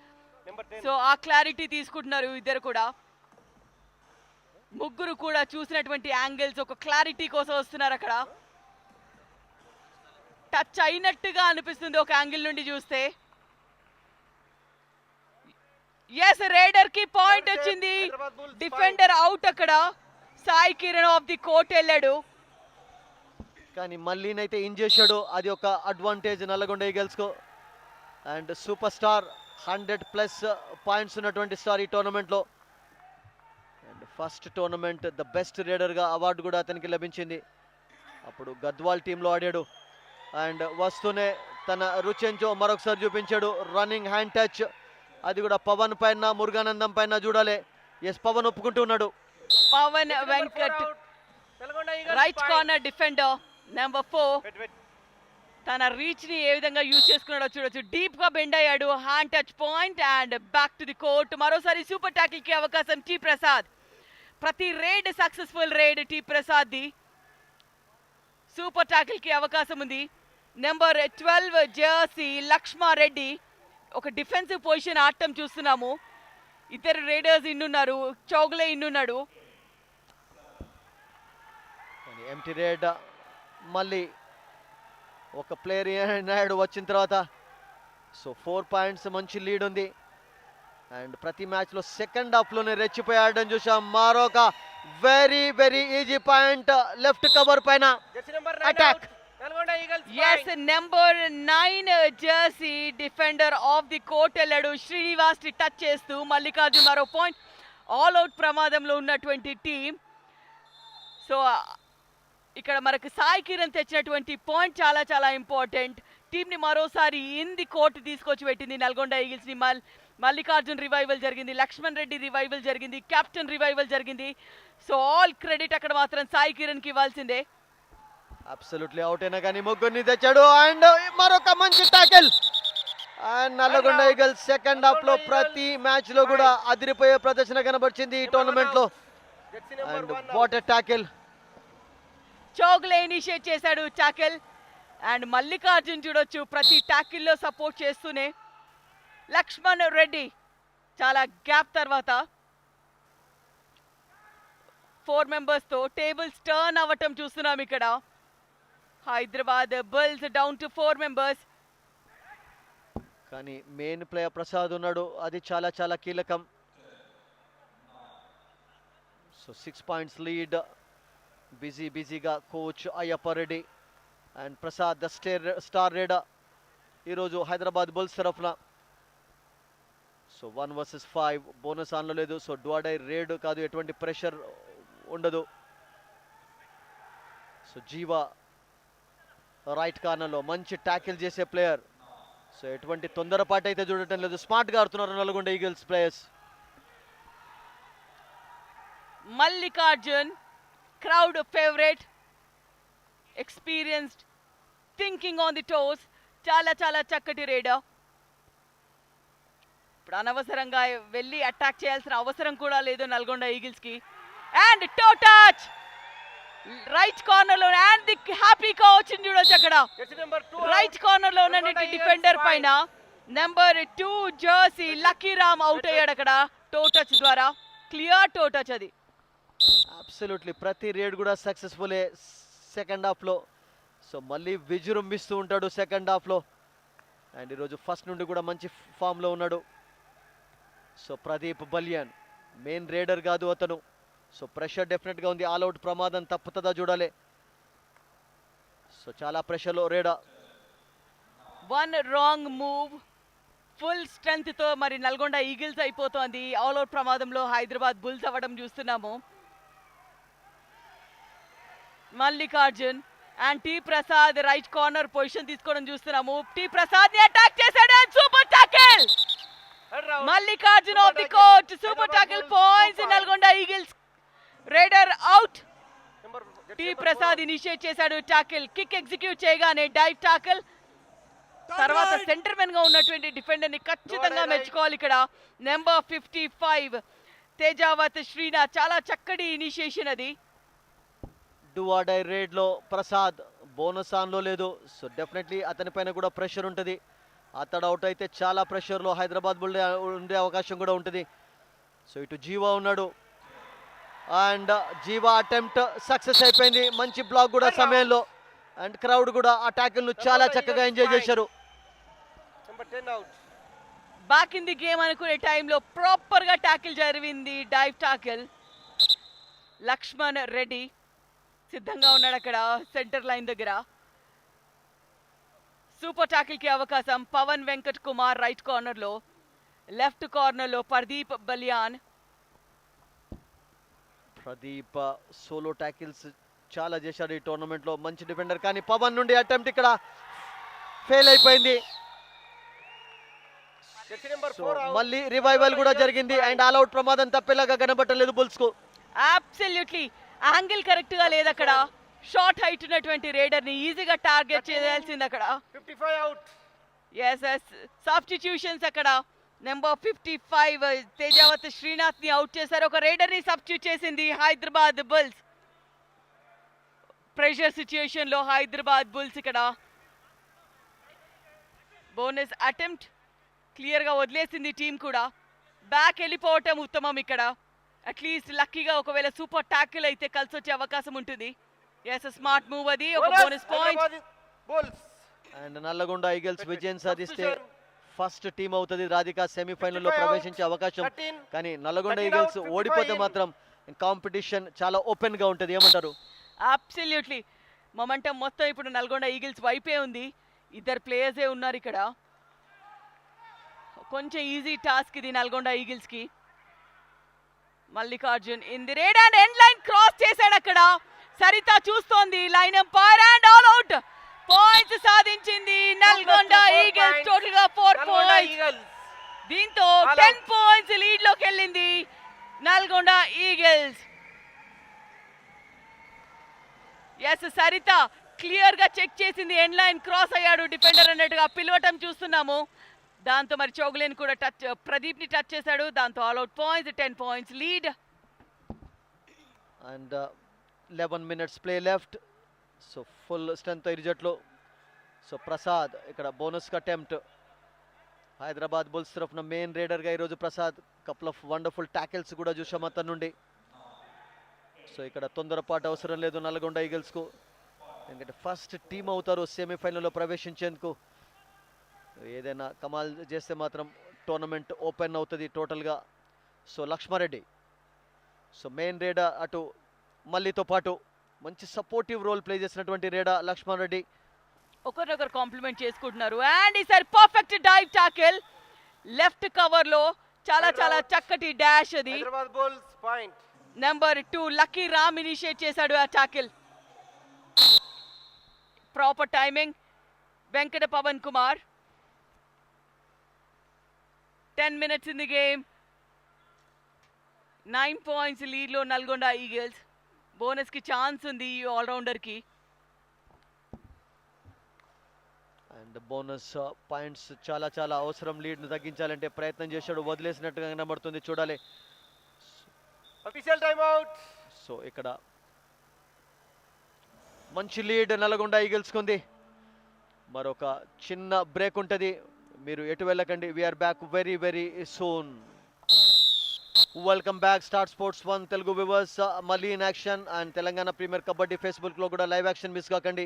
సో ఆ క్లారిటీ తీసుకుంటున్నారు ఇద్దరు కూడా. ముగ్గురు కూడా చూసినటువంటి యాంగిల్స్ ఒక క్లారిటీ కోసం వస్తున్నారు. అక్కడ టచ్ అయినట్టుగా అనిపిస్తుంది ఒక యాంగిల్ నుండి చూస్తే. ఎస్, రేడర్ కి పాయింట్ వచ్చింది. Defender out. అక్కడ Sai Kiran off the court వెళ్ళాడు. కానీ మళ్ళీనైతే ఇన్ చేశాడు, అది ఒక అడ్వాంటేజ్ నల్గొండ ఈగల్స్ కు. అండ్ సూపర్ స్టార్ 100+ పాయింట్స్ ఉన్నటువంటి స్టార్ ఈ టోర్నమెంట్లో. And first tournament the best రేడర్గా అవార్డు కూడా అతనికి లభించింది. అప్పుడు గద్వాల్ టీంలో ఆడాడు. అండ్ వస్తూనే తన రుచెంచో మరొకసారి చూపించాడు. రన్నింగ్ హ్యాండ్ టచ్, అది కూడా పవన్ పైన మురుగానందం పైన చూడాలి. ఎస్, పవన్ ఒప్పుకుంటూ ఉన్నాడు. Pavan Venkat right corner defender number 4 తన రీచ్ ని ఏ విధంగా యూజ్ చేసుకున్నాడో చూడొచ్చు. డీప్ గా బెండ్ అయ్యాడు. Hand touch point and back to the court. మరోసారి సూపర్ టాకిల్ కి అవకాశం టి ప్రసాద్. ప్రతి raid successful raid T Prasad ది. సూపర్ టాకిల్ కి అవకాశం ఉంది. నెంబర్ 12 జెర్సీ లక్ష్మారెడ్డి ఒక డిఫెన్సివ్ పొజిషన్ ఆడటం చూస్తున్నాము. ఇద్దరు రేడర్స్ ఇన్నున్నారు, చౌగ్లే ఇన్నున్నాడు. ఎంటీ రేడ్ మళ్ళీ ఒక ప్లేయర్ నాయుడు వచ్చిన తర్వాత సో 4 పాయింట్స్ మంచి లీడ్ ఉంది. అండ్ ప్రతి మ్యాచ్లో సెకండ్ హాఫ్లోనే రెచ్చిపోయి ఆడడం చూసాం. మరొక very easy point left cover పైన attack. Yes, number 9 jersey defender off the court వెళ్ళాడు. శ్రీనివాస్ ని టచ్ చేస్తూ మల్లికార్జున్ మరో పాయింట్. ఆల్ అవుట్ ప్రమాదంలో ఉన్నటువంటి టీం. సో ఇక్కడ మనకు సాయి కిరణ్ తెచ్చినటువంటి పాయింట్ చాలా ఇంపార్టెంట్. టీంని మరోసారి ఇన్ ది కోర్ట్ తీసుకొచ్చి పెట్టింది నల్గొండ ఈగిల్స్ ని. మల్లికార్జున్ రివైవల్ జరిగింది, లక్ష్మణ్ రెడ్డి రివైవల్ జరిగింది, కెప్టెన్ రివైవల్ జరిగింది. సో ఆల్ క్రెడిట్ అక్కడ మాత్రం సాయి కిరణ్ కి ఇవ్వాల్సిందే. అబ్సల్యూట్లీ అవుట్ అయినా కానీ ముగ్గురిని తెచ్చాడు. అండ్ మరొక మంచి tackle. And Nalgonda eagles second half లో ప్రతి మ్యాచ్ లో కూడా అదిరిపోయే ప్రదర్శన కనబరిచింది ఈ టోర్నమెంట్ లో. And what a tackle. Chougule initiate చేశాడు టాకిల్. అండ్ మల్లికార్జున్ చూడొచ్చు ప్రతి టాకిల్లో సపోర్ట్ చేస్తూనే. లక్ష్మణ్ రెడ్డి చాలా గ్యాప్ తర్వాత 4 మెంబర్స్తో టేబుల్స్ టర్న్ అవ్వటం చూస్తున్నాం ఇక్కడ. Hyderabad bulls down to 4 members. కానీ మెయిన్ ప్లేయర్ ప్రసాద్ ఉన్నాడు, అది చాలా చాలా కీలకం. So 6 points lead. బిజీగా coach Ayyappa Reddy and Prasad the star raider ఈరోజు హైదరాబాద్ బుల్స్ తరఫున. సో 1 వర్సెస్ 5 బోనస్ ఆన్లో లేదు. సో డువాడై రేడ్ కాదు, ఎటువంటి ప్రెషర్ ఉండదు. సో జీవా రైట్ కార్నర్లో మంచి ట్యాకిల్ చేసే ప్లేయర్. సో ఎటువంటి తొందరపాటు అయితే చూడటం లేదు, స్మార్ట్గా ఆడుతున్నారు Nalgonda eagles players. Mallikarjun crowd favourite, experienced, thinking on the toes. చాలా చాలా చక్కటి రేడర్. ఇప్పుడు అనవసరంగా వెళ్ళి అటాక్ చేయాల్సిన అవసరం కూడా లేదు నల్గొండ ఈగిల్స్ కి. And toe touch right corner లో, అండ్ ది హ్యాపీ కోచ్ చూడొచ్చు అక్కడ రైట్ కార్నర్ లో ఉన్న డిఫెండర్ పైన number 2 Jersey lucky Ram out అయ్యాడు అక్కడ టో టచ్ ద్వారా. క్లియర్ టో టచ్ అది. అబ్సల్యూట్లీ ప్రతి రేడ్ కూడా సక్సెస్ఫుల్ సెకండ్ హాఫ్లో. సో మళ్ళీ విజృంభిస్తూ ఉంటాడు సెకండ్ హాఫ్లో. అండ్ ఈరోజు ఫస్ట్ నుండి కూడా మంచి ఫామ్లో ఉన్నాడు. సో ప్రదీప్ బలియాన్ మెయిన్ రేడర్ కాదు అతను. సో ప్రెషర్ డెఫినెట్గా ఉంది, ఆల్అవుట్ ప్రమాదం తప్పుతుందా చూడాలి. సో చాలా ప్రెషర్లో రేడా. 1 రాంగ్ మూవ్ ఫుల్ స్ట్రెంగ్త్ తో మరి నల్గొండ ఈగిల్స్ అయిపోతోంది. ఆల్అవుట్ ప్రమాదంలో హైదరాబాద్ బుల్స్ అవ్వడం చూస్తున్నాము. Mallikarjun and T Prasad right corner position తీసుకోవడం చూస్తున్నాము. టీ ప్రసాద్ ని అటాక్ చేశాడు. Super tackle Mallikarjun off the court. Super tackle points Nalgonda eagles. Raider out. T Prasad initiate చేశాడు టాకిల్. కిక్ ఎగ్జిక్యూట్ చేయగానే డైవ్ టాకిల్. తర్వాత సెంటర్ మెన్ గా ఉన్నటువంటి డిఫెండర్ ని ఖచ్చితంగా మెచ్చుకోవాలి ఇక్కడ. నెంబర్ 55 తేజావత్ శ్రీనాథ్ చాలా చక్కటి ఇనిషియేషన్ అది. డువాడై రేడ్లో ప్రసాద్ బోనస్ ఆన్లో లేదు. సో డెఫినెట్లీ అతని పైన కూడా ప్రెషర్ ఉంటుంది. అతడు అవుట్ అయితే చాలా ప్రెషర్లో హైదరాబాద్ బుల్ ఉండే అవకాశం కూడా ఉంటుంది. సో ఇటు జీవా ఉన్నాడు అండ్ జీవా అటెంప్ట్ సక్సెస్ అయిపోయింది. మంచి బ్లాక్ కూడా సమయంలో. అండ్ క్రౌడ్ కూడా ఆ ట్యాకిల్ను చాలా చక్కగా ఎంజాయ్ చేశారు. బ్యాక్ ఇన్ ది గేమ్ అనుకునే టైంలో ప్రాపర్ గా టాకిల్ జరిగింది. Dive tackle. లక్ష్మణ్ రెడ్డి సిద్ధంగా ఉన్నాడు అక్కడ సెంటర్ లైన్ దగ్గర. సూపర్ టాకిల్ కి అవకాశం. పవన్ వెంకట్ కుమార్ రైట్ కార్నర్ లో, లెఫ్ట్ కార్నర్ లో ప్రదీప్ బలియాన్. ప్రదీప్ సోలో ట్యాకిల్స్ చాలా చేశాడు ఈ టోర్నమెంట్లో, మంచి డిఫెండర్. కానీ పవన్ నుండి అటెంప్ట్ ఇక్కడ ఫెయిల్ అయిపోయింది. సో మళ్ళీ రివైవల్ కూడా జరిగింది అండ్ ఆల్అవుట్ ప్రమాదం తప్పేలాగా కనబట్టలేదు బుల్స్ కు. అబ్సల్యూట్లీ యాంగిల్ కరెక్ట్ గా లేదు అక్కడ. షార్ట్ హైట్ ఉన్నటువంటి రేడర్ ని ఈజీగా టార్గెట్ చేయాల్సింది అక్కడ. 55 అవుట్. ఎస్ సబ్స్టిట్యూషన్స్ అక్కడ. నెంబర్ 55 తేజావత్ శ్రీనాథ్ ని అవుట్ చేశారు. ఒక రేడర్ ని సబ్స్టిట్యూట్ చేసింది హైదరాబాద్ బుల్స్. ప్రెషర్ సిచ్యుయేషన్ లో హైదరాబాద్ బుల్స్ ఇక్కడ బోనస్ అటెంప్ట్ క్లియర్ గా వదిలేసింది టీం కూడా. బ్యాక్ వెళ్ళిపోవటం ఉత్తమం ఇక్కడ. అట్లీస్ట్ లక్కీగా ఒకవేళ సూపర్ టాకిల్ అయితే కలిసి వచ్చే అవకాశం ఉంటుంది. ఎస్ స్మార్ట్ మూవ్ అది. ఒక bonus point. And Nalgonda eagles విజయం సాధిస్తే ఫస్ట్ టీం అవుతుంది రాధిక సెమీఫైనల్లో ప్రవేశించే అవకాశం. కానీ నల్లగొండ ఈగల్స్ ఓడిపోతే మాత్రం కాంపిటీషన్ చాలా ఓపెన్ గా ఉంటుంది. ఏమంటారు? అబ్సల్యూట్లీ మొమెంటం మొత్తం ఇప్పుడు నల్గొండ ఈగిల్స్ వైపే ఉంది. 2 ప్లేయర్సే ఉన్నారు ఇక్కడ. కొంచెం ఈజీ టాస్క్ ఇది నల్గొండ ఈగిల్స్ కి. Mallikarjun in the raid and end line cross చేశాడు అక్కడ. సరిత చూస్తోంది line umpire and all out. Points సాధించింది నల్గొండ ఈగిల్స్. టోటల్ గా 4 పాయింట్స్. దీంతో 10 పాయింట్స్ లీడ్ లోకి వెళ్ళింది Nalgonda Eagles. Yes Saritha clear గా చెక్ చేసింది. ఎండ్ లైన్ క్రాస్ అయ్యాడు డిఫెండర్ అన్నట్టుగా పిలవటం చూస్తున్నాము. దాంతో మరి చౌగులేని కూడా టచ్, ప్రదీప్ ని టచ్ చేశాడు. దాంతో all out points. 10 points lead. And 11 minutes play left. So full strength ఇరు జట్లు. సో ప్రసాద్ ఇక్కడ బోనస్ అటెంప్ట్. హైదరాబాద్ బుల్స్ తరఫున మెయిన్ రేడర్గా ఈరోజు Prasad. Couple of wonderful tackles కూడా చూసాం అతని నుండి. సో ఇక్కడ తొందరపాటు అవసరం లేదు నల్గొండ ఈగల్స్కు, ఎందుకంటే ఫస్ట్ టీం అవుతారు సెమీఫైనల్లో ప్రవేశించేందుకు. ఏదైనా కమాల్ చేస్తే మాత్రం టోర్నమెంట్ ఓపెన్ అవుతుంది టోటల్గా. సో లక్ష్మారెడ్డి, సో మెయిన్ రేడా అటు మల్లితో పాటు మంచి సపోర్టివ్ రోల్ ప్లే చేసినటువంటి రేడా లక్ష్మారెడ్డి. ఒకరినొకరు కాంప్లిమెంట్ చేసుకుంటున్నారు. అండ్ ఈసారి perfect dive tackle left cover లో, చాలా చాలా చక్కటి డాష్ అది. నెంబర్ 2 లక్కీ రామ్ ఇనిషియేట్ చేశాడు ఆ tackle. Proper timing Venkata Pavan Kumar. 10 minutes in the game. 9 points lead లో నల్గొండ ఈగల్స్. బోనస్ కి ఛాన్స్ ఉంది ఈ ఆల్రౌండర్ కి. అండ్ బోనస్ పాయింట్స్ చాలా చాలా అవసరం. లీడ్ను తగ్గించాలంటే ప్రయత్నం చేశాడు, వదిలేసినట్టుగా కనబడుతుంది. చూడాలి. Official time out. సో ఇక్కడ మంచి లీడ్ నల్గొండ ఈగల్స్కి ఉంది. మరొక చిన్న బ్రేక్ ఉంటుంది, మీరు ఎటు వెళ్ళకండి. We're back very very soon. Welcome back star sports 1 Telugu viewers. మళ్ళీ in action and Telangana premier kabaddi ఫేస్బుక్లో కూడా లైవ్ యాక్షన్ మిస్ కాకండి.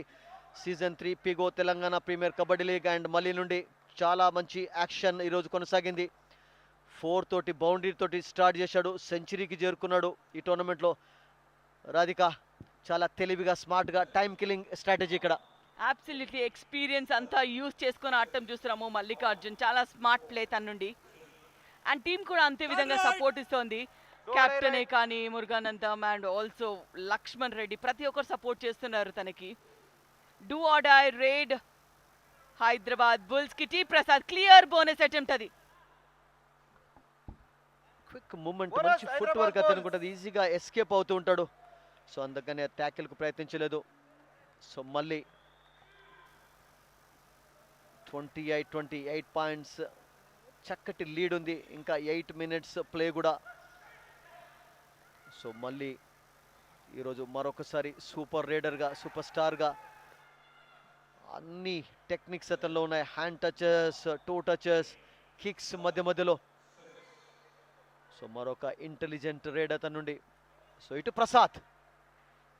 Season 3 Pigo Telangana premier kabaddi league and మళ్ళీ నుండి చాలా మంచి యాక్షన్ ఈరోజు కొనసాగింది. 4 తోటి బౌండరీ తోటి స్టార్ట్ చేశాడు, సెంచరీకి చేరుకున్నాడు ఈ టోర్నమెంట్లో. రాధిక చాలా తెలివిగా స్మార్ట్గా టైం కిల్లింగ్ స్ట్రాటజీ ఇక్కడ. అబ్సల్యూట్లీ ఎక్స్పీరియన్స్ అంతా యూజ్ చేసుకొని ఆడటం చూస్తున్నాము మల్లికార్జున్. చాలా స్మార్ట్ ప్లే తన నుండి. అండ్ టీం కూడా అంతే విధంగా సపోర్ట్ ఇస్తోంది. కెప్టెనే కానీ మురుగానందం అండ్ ఆల్సో లక్ష్మణ్ రెడ్డి ప్రతి ఒక్కరు సపోర్ట్ చేస్తున్నారు తనకి. Do or die raid Hyderabad bulls కి T Prasad clear bonus attempt అది. క్విక్ మూమెంట్, మంచి ఫుట్ వర్క్ అతనికి ఉంటుంది, ఈజీగా ఎస్కేప్ అవుతూ ఉంటాడు. సో అందుకనే ట్యాకిల్కు ప్రయత్నించలేదు. సో మళ్ళీ 28 పాయింట్స్ చక్కటి లీడ్ ఉంది. ఇంకా 8 minutes ప్లే కూడా. సో మళ్ళీ ఈరోజు మరొకసారి సూపర్ రేడర్గా, సూపర్ స్టార్గా అన్ని టెక్నిక్స్ అతనిలో ఉన్నాయి. Hand touches, two touches, kicks మధ్య మధ్యలో. సో మరొక ఇంటెలిజెంట్ రేడ్ అతని నుండి. సో ఇటు ప్రసాద్,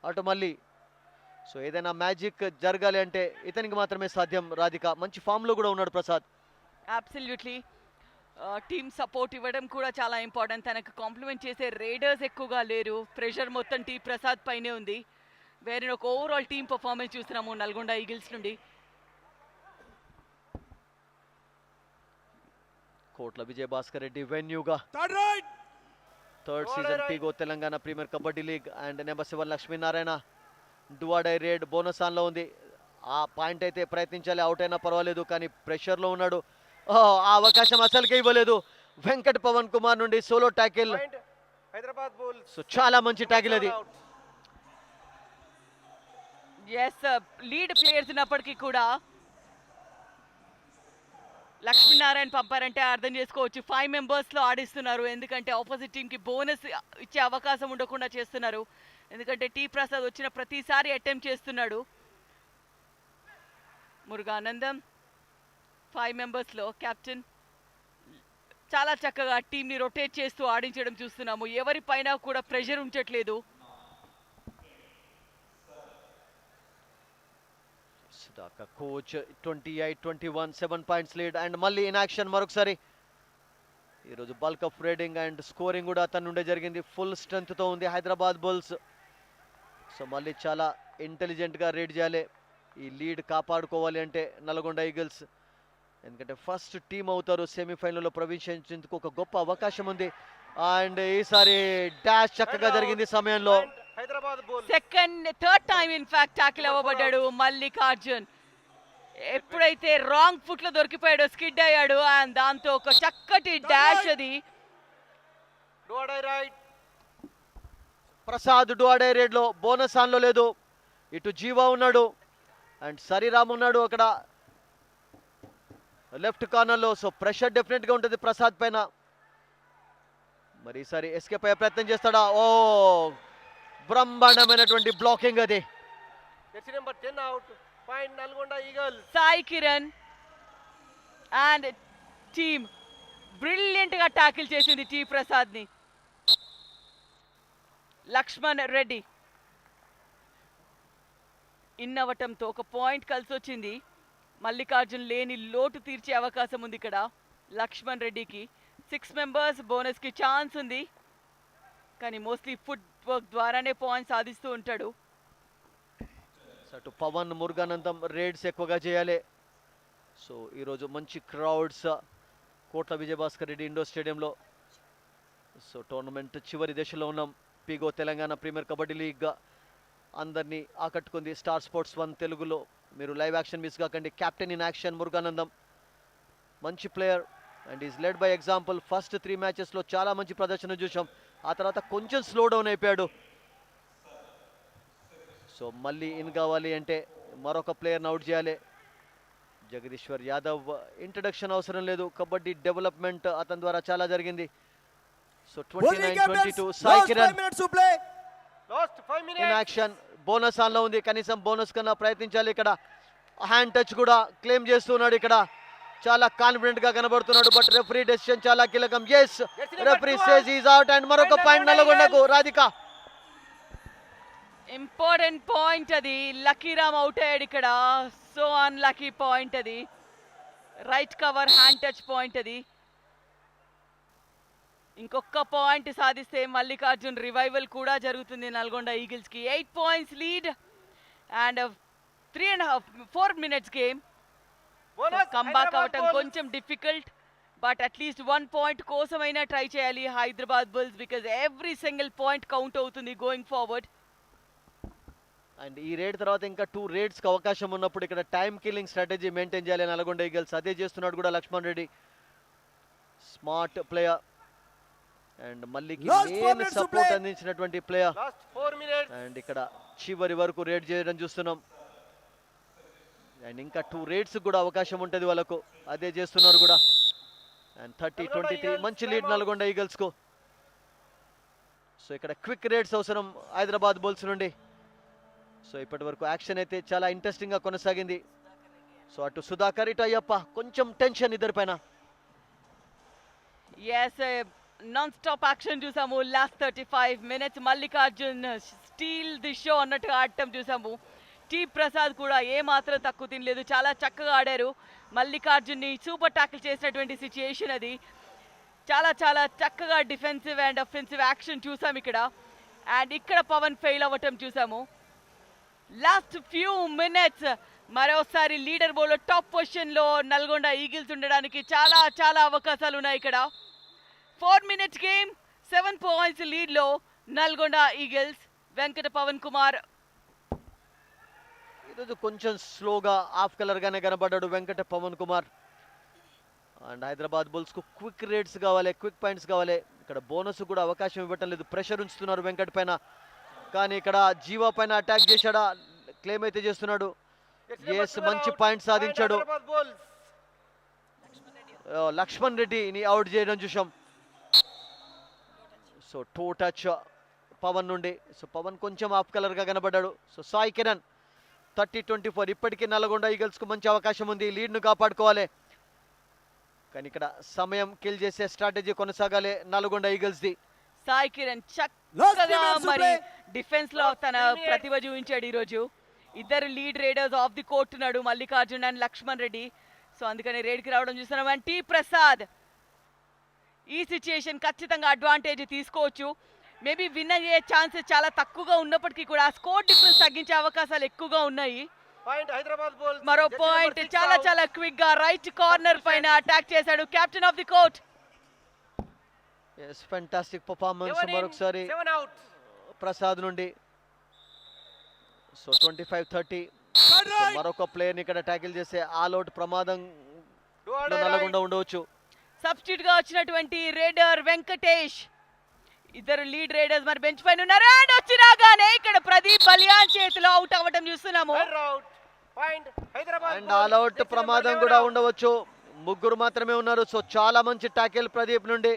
అటు మళ్ళీ. సో ఏదైనా మ్యాజిక్ జరగాలి అంటే ఇతనికి మాత్రమే సాధ్యం. రాధిక మంచి ఫామ్లో కూడా ఉన్నాడు ప్రసాద్. అబ్సల్యూట్లీ టీమ్ సపోర్ట్ ఇవ్వడం కూడా చాలా ఇంపార్టెంట్. తనకు కాంప్లిమెంట్ చేసే రేడర్స్ ఎక్కువగా లేరు. ప్రెషర్ మొత్తం టీ ప్రసాద్ పైనే ఉంది. వేరే ఒక ఓవరాల్ టీమ్ పర్ఫార్మెన్స్ చూస్తున్నాము నల్గొండ ఈగిల్స్ నుండి. కోట్ల విజయభాస్కర్ రెడ్డి వెన్యూగా third season Pigo Telangana premier kabaddi league and number 7 Lakshminarayana డువాడై రేడ్ బోనస్ ఆన్లో ఉంది. ఆ పాయింట్ అయితే ప్రయత్నించాలి, అవుట్ అయినా పర్వాలేదు, కానీ ప్రెషర్లో ఉన్నాడు. ఆ అవకాశం అసలుకే ఇవ్వలేదు. వెంకట్ పవన్ కుమార్ నుండి solo tackle. Hyderabad bulls. So చాలా మంచి ట్యాకిల్ అది. ఎస్ లీడ్ ప్లేయర్స్ ఉన్నప్పటికీ కూడా లక్ష్మీనారాయణ పంపారంటే అర్థం చేసుకోవచ్చు 5 members ఆడిస్తున్నారు. ఎందుకంటే ఆపోజిట్ టీంకి బోనస్ ఇచ్చే అవకాశం ఉండకుండా చేస్తున్నారు. ఎందుకంటే టీ ప్రసాద్ వచ్చిన ప్రతిసారి అటెంప్ట్ చేస్తున్నాడు. మురుగానందం 5 members కెప్టెన్ చాలా చక్కగా టీంని రొటేట్ చేస్తూ ఆడించడం చూస్తున్నాము. ఎవరి పైన కూడా ప్రెషర్ ఉంచట్లేదు. కోచ్ 28-21 7 points లీడ్ అండ్ మళ్ళీ ఇన్ యాక్షన్ మరొకసారి. ఈరోజు bulk of raiding and scoring కూడా అతని నుండే జరిగింది. ఫుల్ స్ట్రెంగ్త్తో ఉంది హైదరాబాద్ బుల్స్. సో మళ్ళీ చాలా ఇంటెలిజెంట్గా రీడ్ చేయాలి ఈ లీడ్ కాపాడుకోవాలి అంటే నల్గొండ ఈగిల్స్. ఎందుకంటే ఫస్ట్ టీం అవుతారు సెమీఫైనల్లో ప్రవేశించేందుకు ఒక గొప్ప అవకాశం ఉంది. అండ్ ఈసారి డాష్ చక్కగా జరిగింది సమయంలో. థర్డ్ టైం ఇన్ఫాక్ట్ టాకిల్ అవ్వబడ్డాడు మల్లికార్జున్. ఎప్పుడైతే రాంగ్ ఫుట్ లో దొరికిపోయాడో స్కిడ్ అయ్యాడు. అండ్ దాంతో ఒక చక్కటి డాష్ అది. ప్రసాద్ డువాడై రేడ్ లో బోనస్ ఆన్లో లేదు. ఇటు జీవా ఉన్నాడు అండ్ సరిరామ్ ఉన్నాడు అక్కడ లెఫ్ట్ కార్నర్లో. సో ప్రెషర్ డెఫినెట్గా ఉంటుంది ప్రసాద్ పైన. మరి ఈసారి ఎస్కేప్ అయ్యే ప్రయత్నం చేస్తాడా? ఓ బ్రహ్మాండమైనటువంటి బ్లాకింగ్ అది. Jersey number 10 out. Point Nalgonda Eagles. Sai Kiran and team brilliant గా టాకిల్ చేసింది టీ ప్రసాద్ ని. లక్ష్మణ్ రెడ్డి ఇన్ అవ్వటంతో ఒక పాయింట్ కలిసి వచ్చింది. మల్లికార్జున్ లేని లోటు తీర్చే అవకాశం ఉంది ఇక్కడ లక్ష్మణ్ రెడ్డికి. 6 మెంబర్స్ బోనస్కి ఛాన్స్ ఉంది, కానీ మోస్ట్లీ ఫుట్ వర్క్ ద్వారానే పాయింట్ సాధిస్తూ ఉంటాడు. అటు పవన్ మురుగానందం రేడ్స్ ఎక్కువగా చేయాలి. సో ఈరోజు మంచి క్రౌడ్స్ కోట్ల విజయభాస్కర్ రెడ్డి ఇండోర్ స్టేడియంలో. సో టోర్నమెంట్ చివరి దశలో ఉన్నాం. పీగో తెలంగాణ ప్రీమియర్ కబడ్డీ లీగ్గా అందరినీ ఆకట్టుకుంది స్టార్ స్పోర్ట్స్ 1 తెలుగులో. మీరు లైవ్ యాక్షన్ మిస్ కాకండి. కెప్టెన్ ఇన్ యాక్షన్ మురుగానందం మంచి player and is led by example. First 3 మ్యాచెస్లో చాలా మంచి ప్రదర్శన చూసాం, ఆ తర్వాత కొంచెం స్లో డౌన్ అయిపోయాడు. సో మళ్ళీ ఇన్ కావాలి అంటే మరొక ప్లేయర్ని అవుట్ చేయాలి. జగదీశ్వర్ యాదవ్ ఇంట్రడక్షన్ అవసరం లేదు, కబడ్డీ డెవలప్మెంట్ అతని ద్వారా చాలా జరిగింది. So 29-22 Sai Kiran Last 5 in minutes. Action. Bonus ఆన్లో ఉంది, కనీసం బోనస్ కన్నా ప్రయత్నించాలి. ఇక్కడ హ్యాండ్ టచ్ కూడా క్లెయిమ్ చేస్తున్నాడు. ఇక్కడ చాలా కాన్ఫిడెంట్ గా కనబడుతున్నాడు, బట్ రెఫరీ డెసిషన్ చాలా కీలకం. Yes, referee says is out and మరొక పాయింట్ నల్గొండకు. రాధిక ఇంపార్టెంట్ పాయింట్ అది. లక్కీరామ్ అవుట్ అయ్యాడు ఇక్కడ. సో అన్లక్కీ పాయింట్ అది. Right cover hand touch point అది. ఇంకొక పాయింట్ సాధిస్తే మల్లికార్జున్ రివైవల్ కూడా జరుగుతుంది నల్గొండ ఈగిల్స్కి. 8 points lead and 3.5-4 minutes game. Bonus. Comeback Hyderabad అవ్వటం Bulls. కొంచెం డిఫికల్ట్, బట్ అట్లీస్ట్ 1 point కోసమైనా ట్రై చేయాలి Hyderabad Bulls, because every single point count అవుతుంది గోయింగ్ ఫార్వర్డ్. అండ్ ఈ రేడ్ తర్వాత ఇంకా 2 రేడ్స్కి అవకాశం ఉన్నప్పుడు ఇక్కడ టైం కిల్లింగ్ స్ట్రాటజీ మెయింటైన్ చేయాలి నల్గొండ ఈగల్స్. అదే చేస్తున్నాడు కూడా Laxman Reddy. Smart player and మళ్ళీకి మెయిన్ సపోర్ట్ అందించినటువంటి ప్లేయర్. Last 4 minutes. అండ్ ఇక్కడ చివరి వరకు రేడ్ చేయడం చూస్తున్నాం. అండ్ ఇంకా 2 రేడ్స్ కూడా అవకాశం ఉంటుంది వాళ్ళకు, అదే చేస్తున్నారు కూడా. అండ్ 30-23 మంచి లీడ్ నల్గొండ ఈగల్స్ కు. సో ఇక్కడ క్విక్ రేడ్స్ అవసరం హైదరాబాద్ బుల్స్ నుండి. సో ఇప్పటి వరకు యాక్షన్ అయితే చాలా ఇంట్రెస్టింగ్ గా కొనసాగింది. సో అటు సుధాకర్ ఇటు అయ్యప్ప కొంచెం టెన్షన్ ఇద్దరిపైన. ఎస్, నాన్ స్టాప్ యాక్షన్ చూసాము last 35 minutes. Mallikarjun steal the show అన్నట్టుగా ఆడటం చూసాము. టీ ప్రసాద్ కూడా ఏ మాత్రం తక్కువ తినలేదు, చాలా చక్కగా ఆడారు. మల్లికార్జున్ని సూపర్ టాకిల్ చేసినటువంటి సిచ్యుయేషన్ అది. చాలా చాలా చక్కగా డిఫెన్సివ్ అండ్ అఫెన్సివ్ యాక్షన్ చూసాం ఇక్కడ. అండ్ ఇక్కడ పవన్ ఫెయిల్ అవ్వటం చూసాము. లాస్ట్ ఫ్యూ మినిట్స్ మరోసారి లీడర్ బోర్డ్లో టాప్ పొజిషన్లో నల్గొండ ఈగిల్స్ ఉండడానికి చాలా చాలా అవకాశాలు ఉన్నాయి ఇక్కడ. 4 minutes గేమ్, 7 points లీడ్లో నల్గొండ ఈగిల్స్. వెంకట పవన్ కుమార్ ఈరోజు కొంచెం స్లోగా ఆఫ్ కలర్ గానే కనబడ్డాడు వెంకట పవన్ కుమార్. అండ్ హైదరాబాద్ బుల్స్ కు క్విక్ రేట్స్ కావాలి, క్విక్ పాయింట్స్ కావాలి. ఇక్కడ బోనస్ కూడా అవకాశం ఇవ్వటం లేదు, ప్రెషర్ ఉంచుతున్నారు వెంకట్ పైన. కానీ ఇక్కడ జీవా పైన అటాక్ చేశాడా, క్లెయిమ్ అయితే చేస్తున్నాడు. Jersey number ఎస్, 12 మంచి out. పాయింట్ Point సాధించాడు. Hyderabad Bulls. లక్ష్మణ్ రెడ్డిని అవుట్ చేయడం చూసాం. సో 2 touch పవన్ నుండి. సో పవన్ కొంచెం ఆఫ్ కలర్ గా కనబడ్డాడు. సో సాయి కిరణ్ 30-24 ఇప్పటికీ నల్గొండ ఈగల్స్ కు మంచి అవకాశం ఉంది, లీడ్ ను కాపాడుకోవాలి. కానీ ఇక్కడ సమయం కిల్ చేసే స్ట్రాటజీ కొనసాగాలి నల్గొండ ఈగల్స్ ది. సాయి కిరణ్ చక్కగా మరి డిఫెన్స్ లో తన ప్రతిభ చూపించాడు ఈరోజు. ఇద్దరు lead raiders of the court ఉన్నాడు, మల్లికార్జున్ అండ్ లక్ష్మణ్ రెడ్డి. సో అందుకని రేడ్కి రావడం చూస్తున్నాం. అండ్ టీ ప్రసాద్ ఈ సిచ్యుయేషన్ ఖచ్చితంగా అడ్వాంటేజ్ తీసుకోవచ్చు. మేబీ విన్ అయ్యే ఛాన్సెస్ చాలా తక్కువగా ఉన్నప్పటికీ కూడా స్కోర్ డిఫరెన్స్ తగ్గించే అవకాశాలు ఎక్కువగా ఉన్నాయి. Point Hyderabad Bulls. మరో Jersey number పాయింట్ 6 చాలా out. చాలా క్విక్ గా రైట్ కార్నర్ పైన అటాక్ చేశాడు captain of the court. Yes, fantastic performance 7 in, మరొకసారి 7 out. ప్రసాద్ నుండి. సో 25-30 మరొక ప్లేయర్ని ఇక్కడ ట్యాకిల్ చేసే ఆల్ అవుట్ ప్రమాదం Do or die Nalgonda right. ఉండవచ్చు. సబ్స్టిట్యూట్ గా వచ్చినటువంటి రేడర్ వెంకటేష్. ఇద్దరు లీడ్ రేడర్స్ మరి బెంచ్ పైన ఉన్నారు. అండ్ వచ్చిరాగానే ఇక్కడ ప్రదీప్ బలియాన్ చేతిలో అవుట్ అవ్వటం చూస్తున్నాము. Well out. Point Hyderabad and Bulls. All out Jersey number ప్రమాదం 11 కూడా out. ఉండవచ్చు. ముగ్గురు మాత్రమే ఉన్నారు. సో చాలా మంచి టాకిల్ ప్రదీప్ నుండి.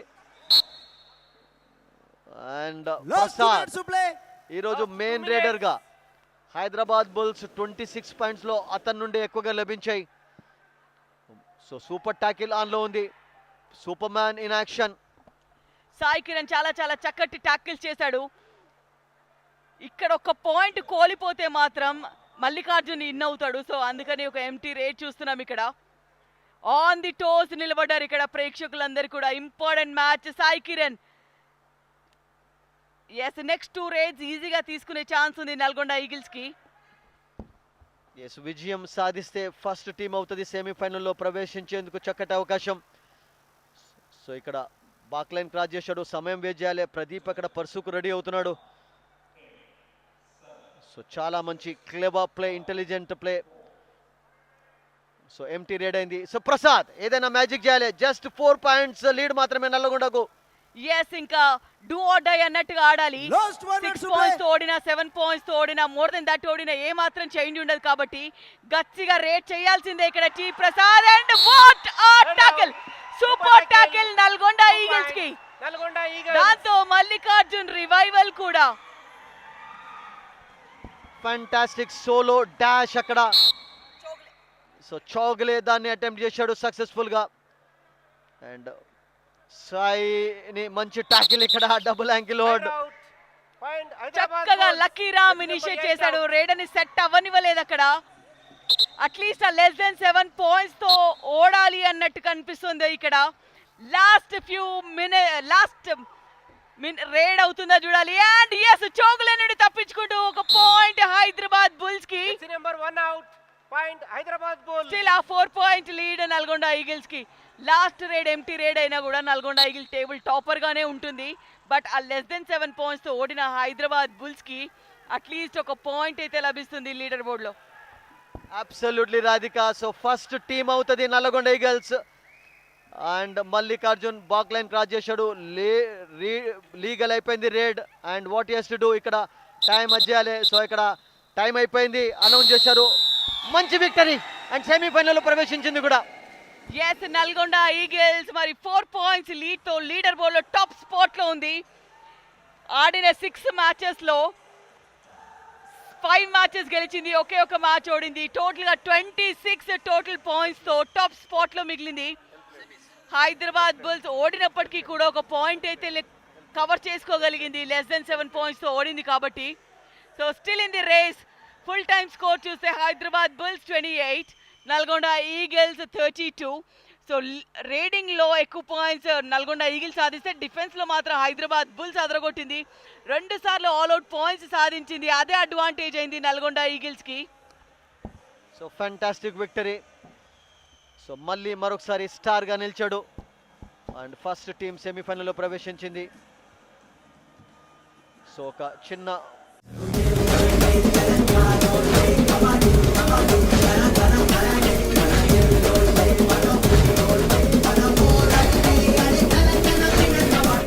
అండ్ ప్రసాద్ ఈరోజు Last 2 మెయిన్ minutes. రేడర్ గా హైదరాబాద్ బుల్స్ 26 పాయింట్స్లో అతని నుండి ఎక్కువగా లభించాయి. సో సూపర్ టాకిల్ ఆన్లో ఉంది. Super man in action. Sai Kiran చాలా చాలా చక్కటి టాకిల్ చేశాడు. ఇక్కడ ఒక పాయింట్ కోల్పోతే మాత్రం మల్లికార్జున్ ఇన్ అవుతాడు. సో అందుకని ఒక ఎంటీ రేట్ చూస్తున్నాం ఇక్కడ. ఆన్ ది టోస్ నిలబడ్డారు ఇక్కడ ప్రేక్షకులందరూ కూడా. Important match. Sai Kiran yes next 2 raids ఈజీగా తీసుకునే ఛాన్స్ ఉంది నల్గొండ ఈగిల్స్ కి. ఎస్ విజయం సాధిస్తే ఫస్ట్ టీం అవుతుంది సెమీఫైనల్లో ప్రవేశించేందుకు చక్కటి అవకాశం. సో ఇక్కడ బాక్లైన్ క్రాస్ చేశాడు. సమయం వేస్ట్ చేయాలి. ప్రదీప్ అక్కడ పర్సుకు రెడీ అవుతున్నాడు. సో చాలా మంచి clever play, intelligent play. So empty raid అయింది. సో ప్రసాద్ ఏదైనా మ్యాజిక్ చేయాలి. జస్ట్ 4 పాయింట్స్ లీడ్ మాత్రమే నల్లగొండకు. ఎస్ ఇంకా డూ ఆర్ డై అన్నట్టుగా ఆడాలి. Last 1 minute 6 to points play. ఓడినా 7 పాయింట్స్ ఓడినా మోర్ దెన్ దట్ ఓడినా ఏ మాత్రం చేంజ్ ఉండదు కాబట్టి గట్టిగా రేట్ చేయాల్సిందే ఇక్కడ టీ ప్రసాద్. అండ్ వాట్ ఆ tackle, super tackle Nalgonda eagles కి. నల్గొండ ఈగల్స్. దాంతో మల్లికార్జున్ రివైవల్ కూడా. ఫ్యాంటాస్టిక్ సోలో డాష్ అక్కడ. సో చౌగలే దాన్ని అటెంప్ట్ చేశాడు సక్సెస్ఫుల్ గా. అండ్ సాయిని మంచి టాకిల్ ఇక్కడ. Double ankle hold. Point Hyderabad చక్కగా బుల్స్. లక్కీ రామ్ ఇనిషియేట్ చేశాడు. రేడని సెట్ అవ్వనివ్వలేదు అక్కడ. అట్లీస్ట్ ఆ లెస్ దెన్ 7 పాయింట్స్ తో ఓడాలి అన్నట్టు కనిపిస్తుంది ఇక్కడ. లాస్ట్ రేడ్ అవుతుందా చూడాలి. అండ్ ఎస్ చోగులే నుండి తప్పించుకుంటూ ఒక పాయింట్ హైదరాబాద్ బుల్స్ కి. Jersey number 1 out. Point Hyderabad bulls. Still ఆ 4 పాయింట్ లీడ్ నల్గొండ ఈగిల్స్ కి. లాస్ట్ రేడ్ ఎంటీ రేడ్ అయినా కూడా నల్గొండ ఈగిల్ టేబుల్ టాపర్ గానే ఉంటుంది. బట్ ఆ లెస్ దెన్ 7 పాయింట్స్ తో ఓడిన హైదరాబాద్ బుల్స్ కి అట్లీస్ట్ ఒక పాయింట్ అయితే లభిస్తుంది లీడర్ బోర్డ్ లో. Absolutely Radhika. So first team అవుతుంది Nalgonda Eagles. And Mallikarjun back line cross చేశాడు. లీగల్ అయిపోయింది raid. And what has to do ఇక్కడ టైం వచ్చేయాలి. సో ఇక్కడ టైం అయిపోయింది అనౌన్స్ చేశారు. మంచి విక్టరీ అండ్ సెమీఫైనల్లో ప్రవేశించింది కూడా. ఎస్ నల్గొండ ఈగిల్స్ మరి 4 పాయింట్స్ లీడ్ తో లీడర్ బోర్డ్ లో టాప్ స్పాట్ లో ఉంది. ఆడిన 6 మ్యాచెస్ లో 5 మ్యాచెస్ గెలిచింది, ఒకే ఒక మ్యాచ్ ఓడింది. టోటల్ గా 26 టోటల్ పాయింట్స్ తో టాప్ స్పాట్ లో మిగిలింది. హైదరాబాద్ బుల్స్ ఓడినప్పటికీ కూడా ఒక పాయింట్ అయితే కవర్ చేసుకోగలిగింది. లెస్ దెన్ 7 పాయింట్స్ తో ఓడింది కాబట్టి. So still in the race. Full time score చూస్తే Hyderabad Bulls 28, Nalgonda Eagles 32. So raiding లో ఎక్కువ పాయింట్స్ నల్గొండ ఈగిల్స్ సాధిస్తే డిఫెన్స్ లో మాత్రం హైదరాబాద్ బుల్స్ అదరగొట్టింది. 2 సార్లు ఆల్అౌట్ పాయింట్స్ సాధించింది. అదే అడ్వాంటేజ్ అయింది నల్గొండ ఈగిల్స్ కి. So fantastic victory. సో మళ్ళీ మరొకసారి స్టార్ గా నిలిచాడు. అండ్ ఫస్ట్ టీం సెమీఫైనల్లో ప్రవేశించింది. సో ఒక చిన్న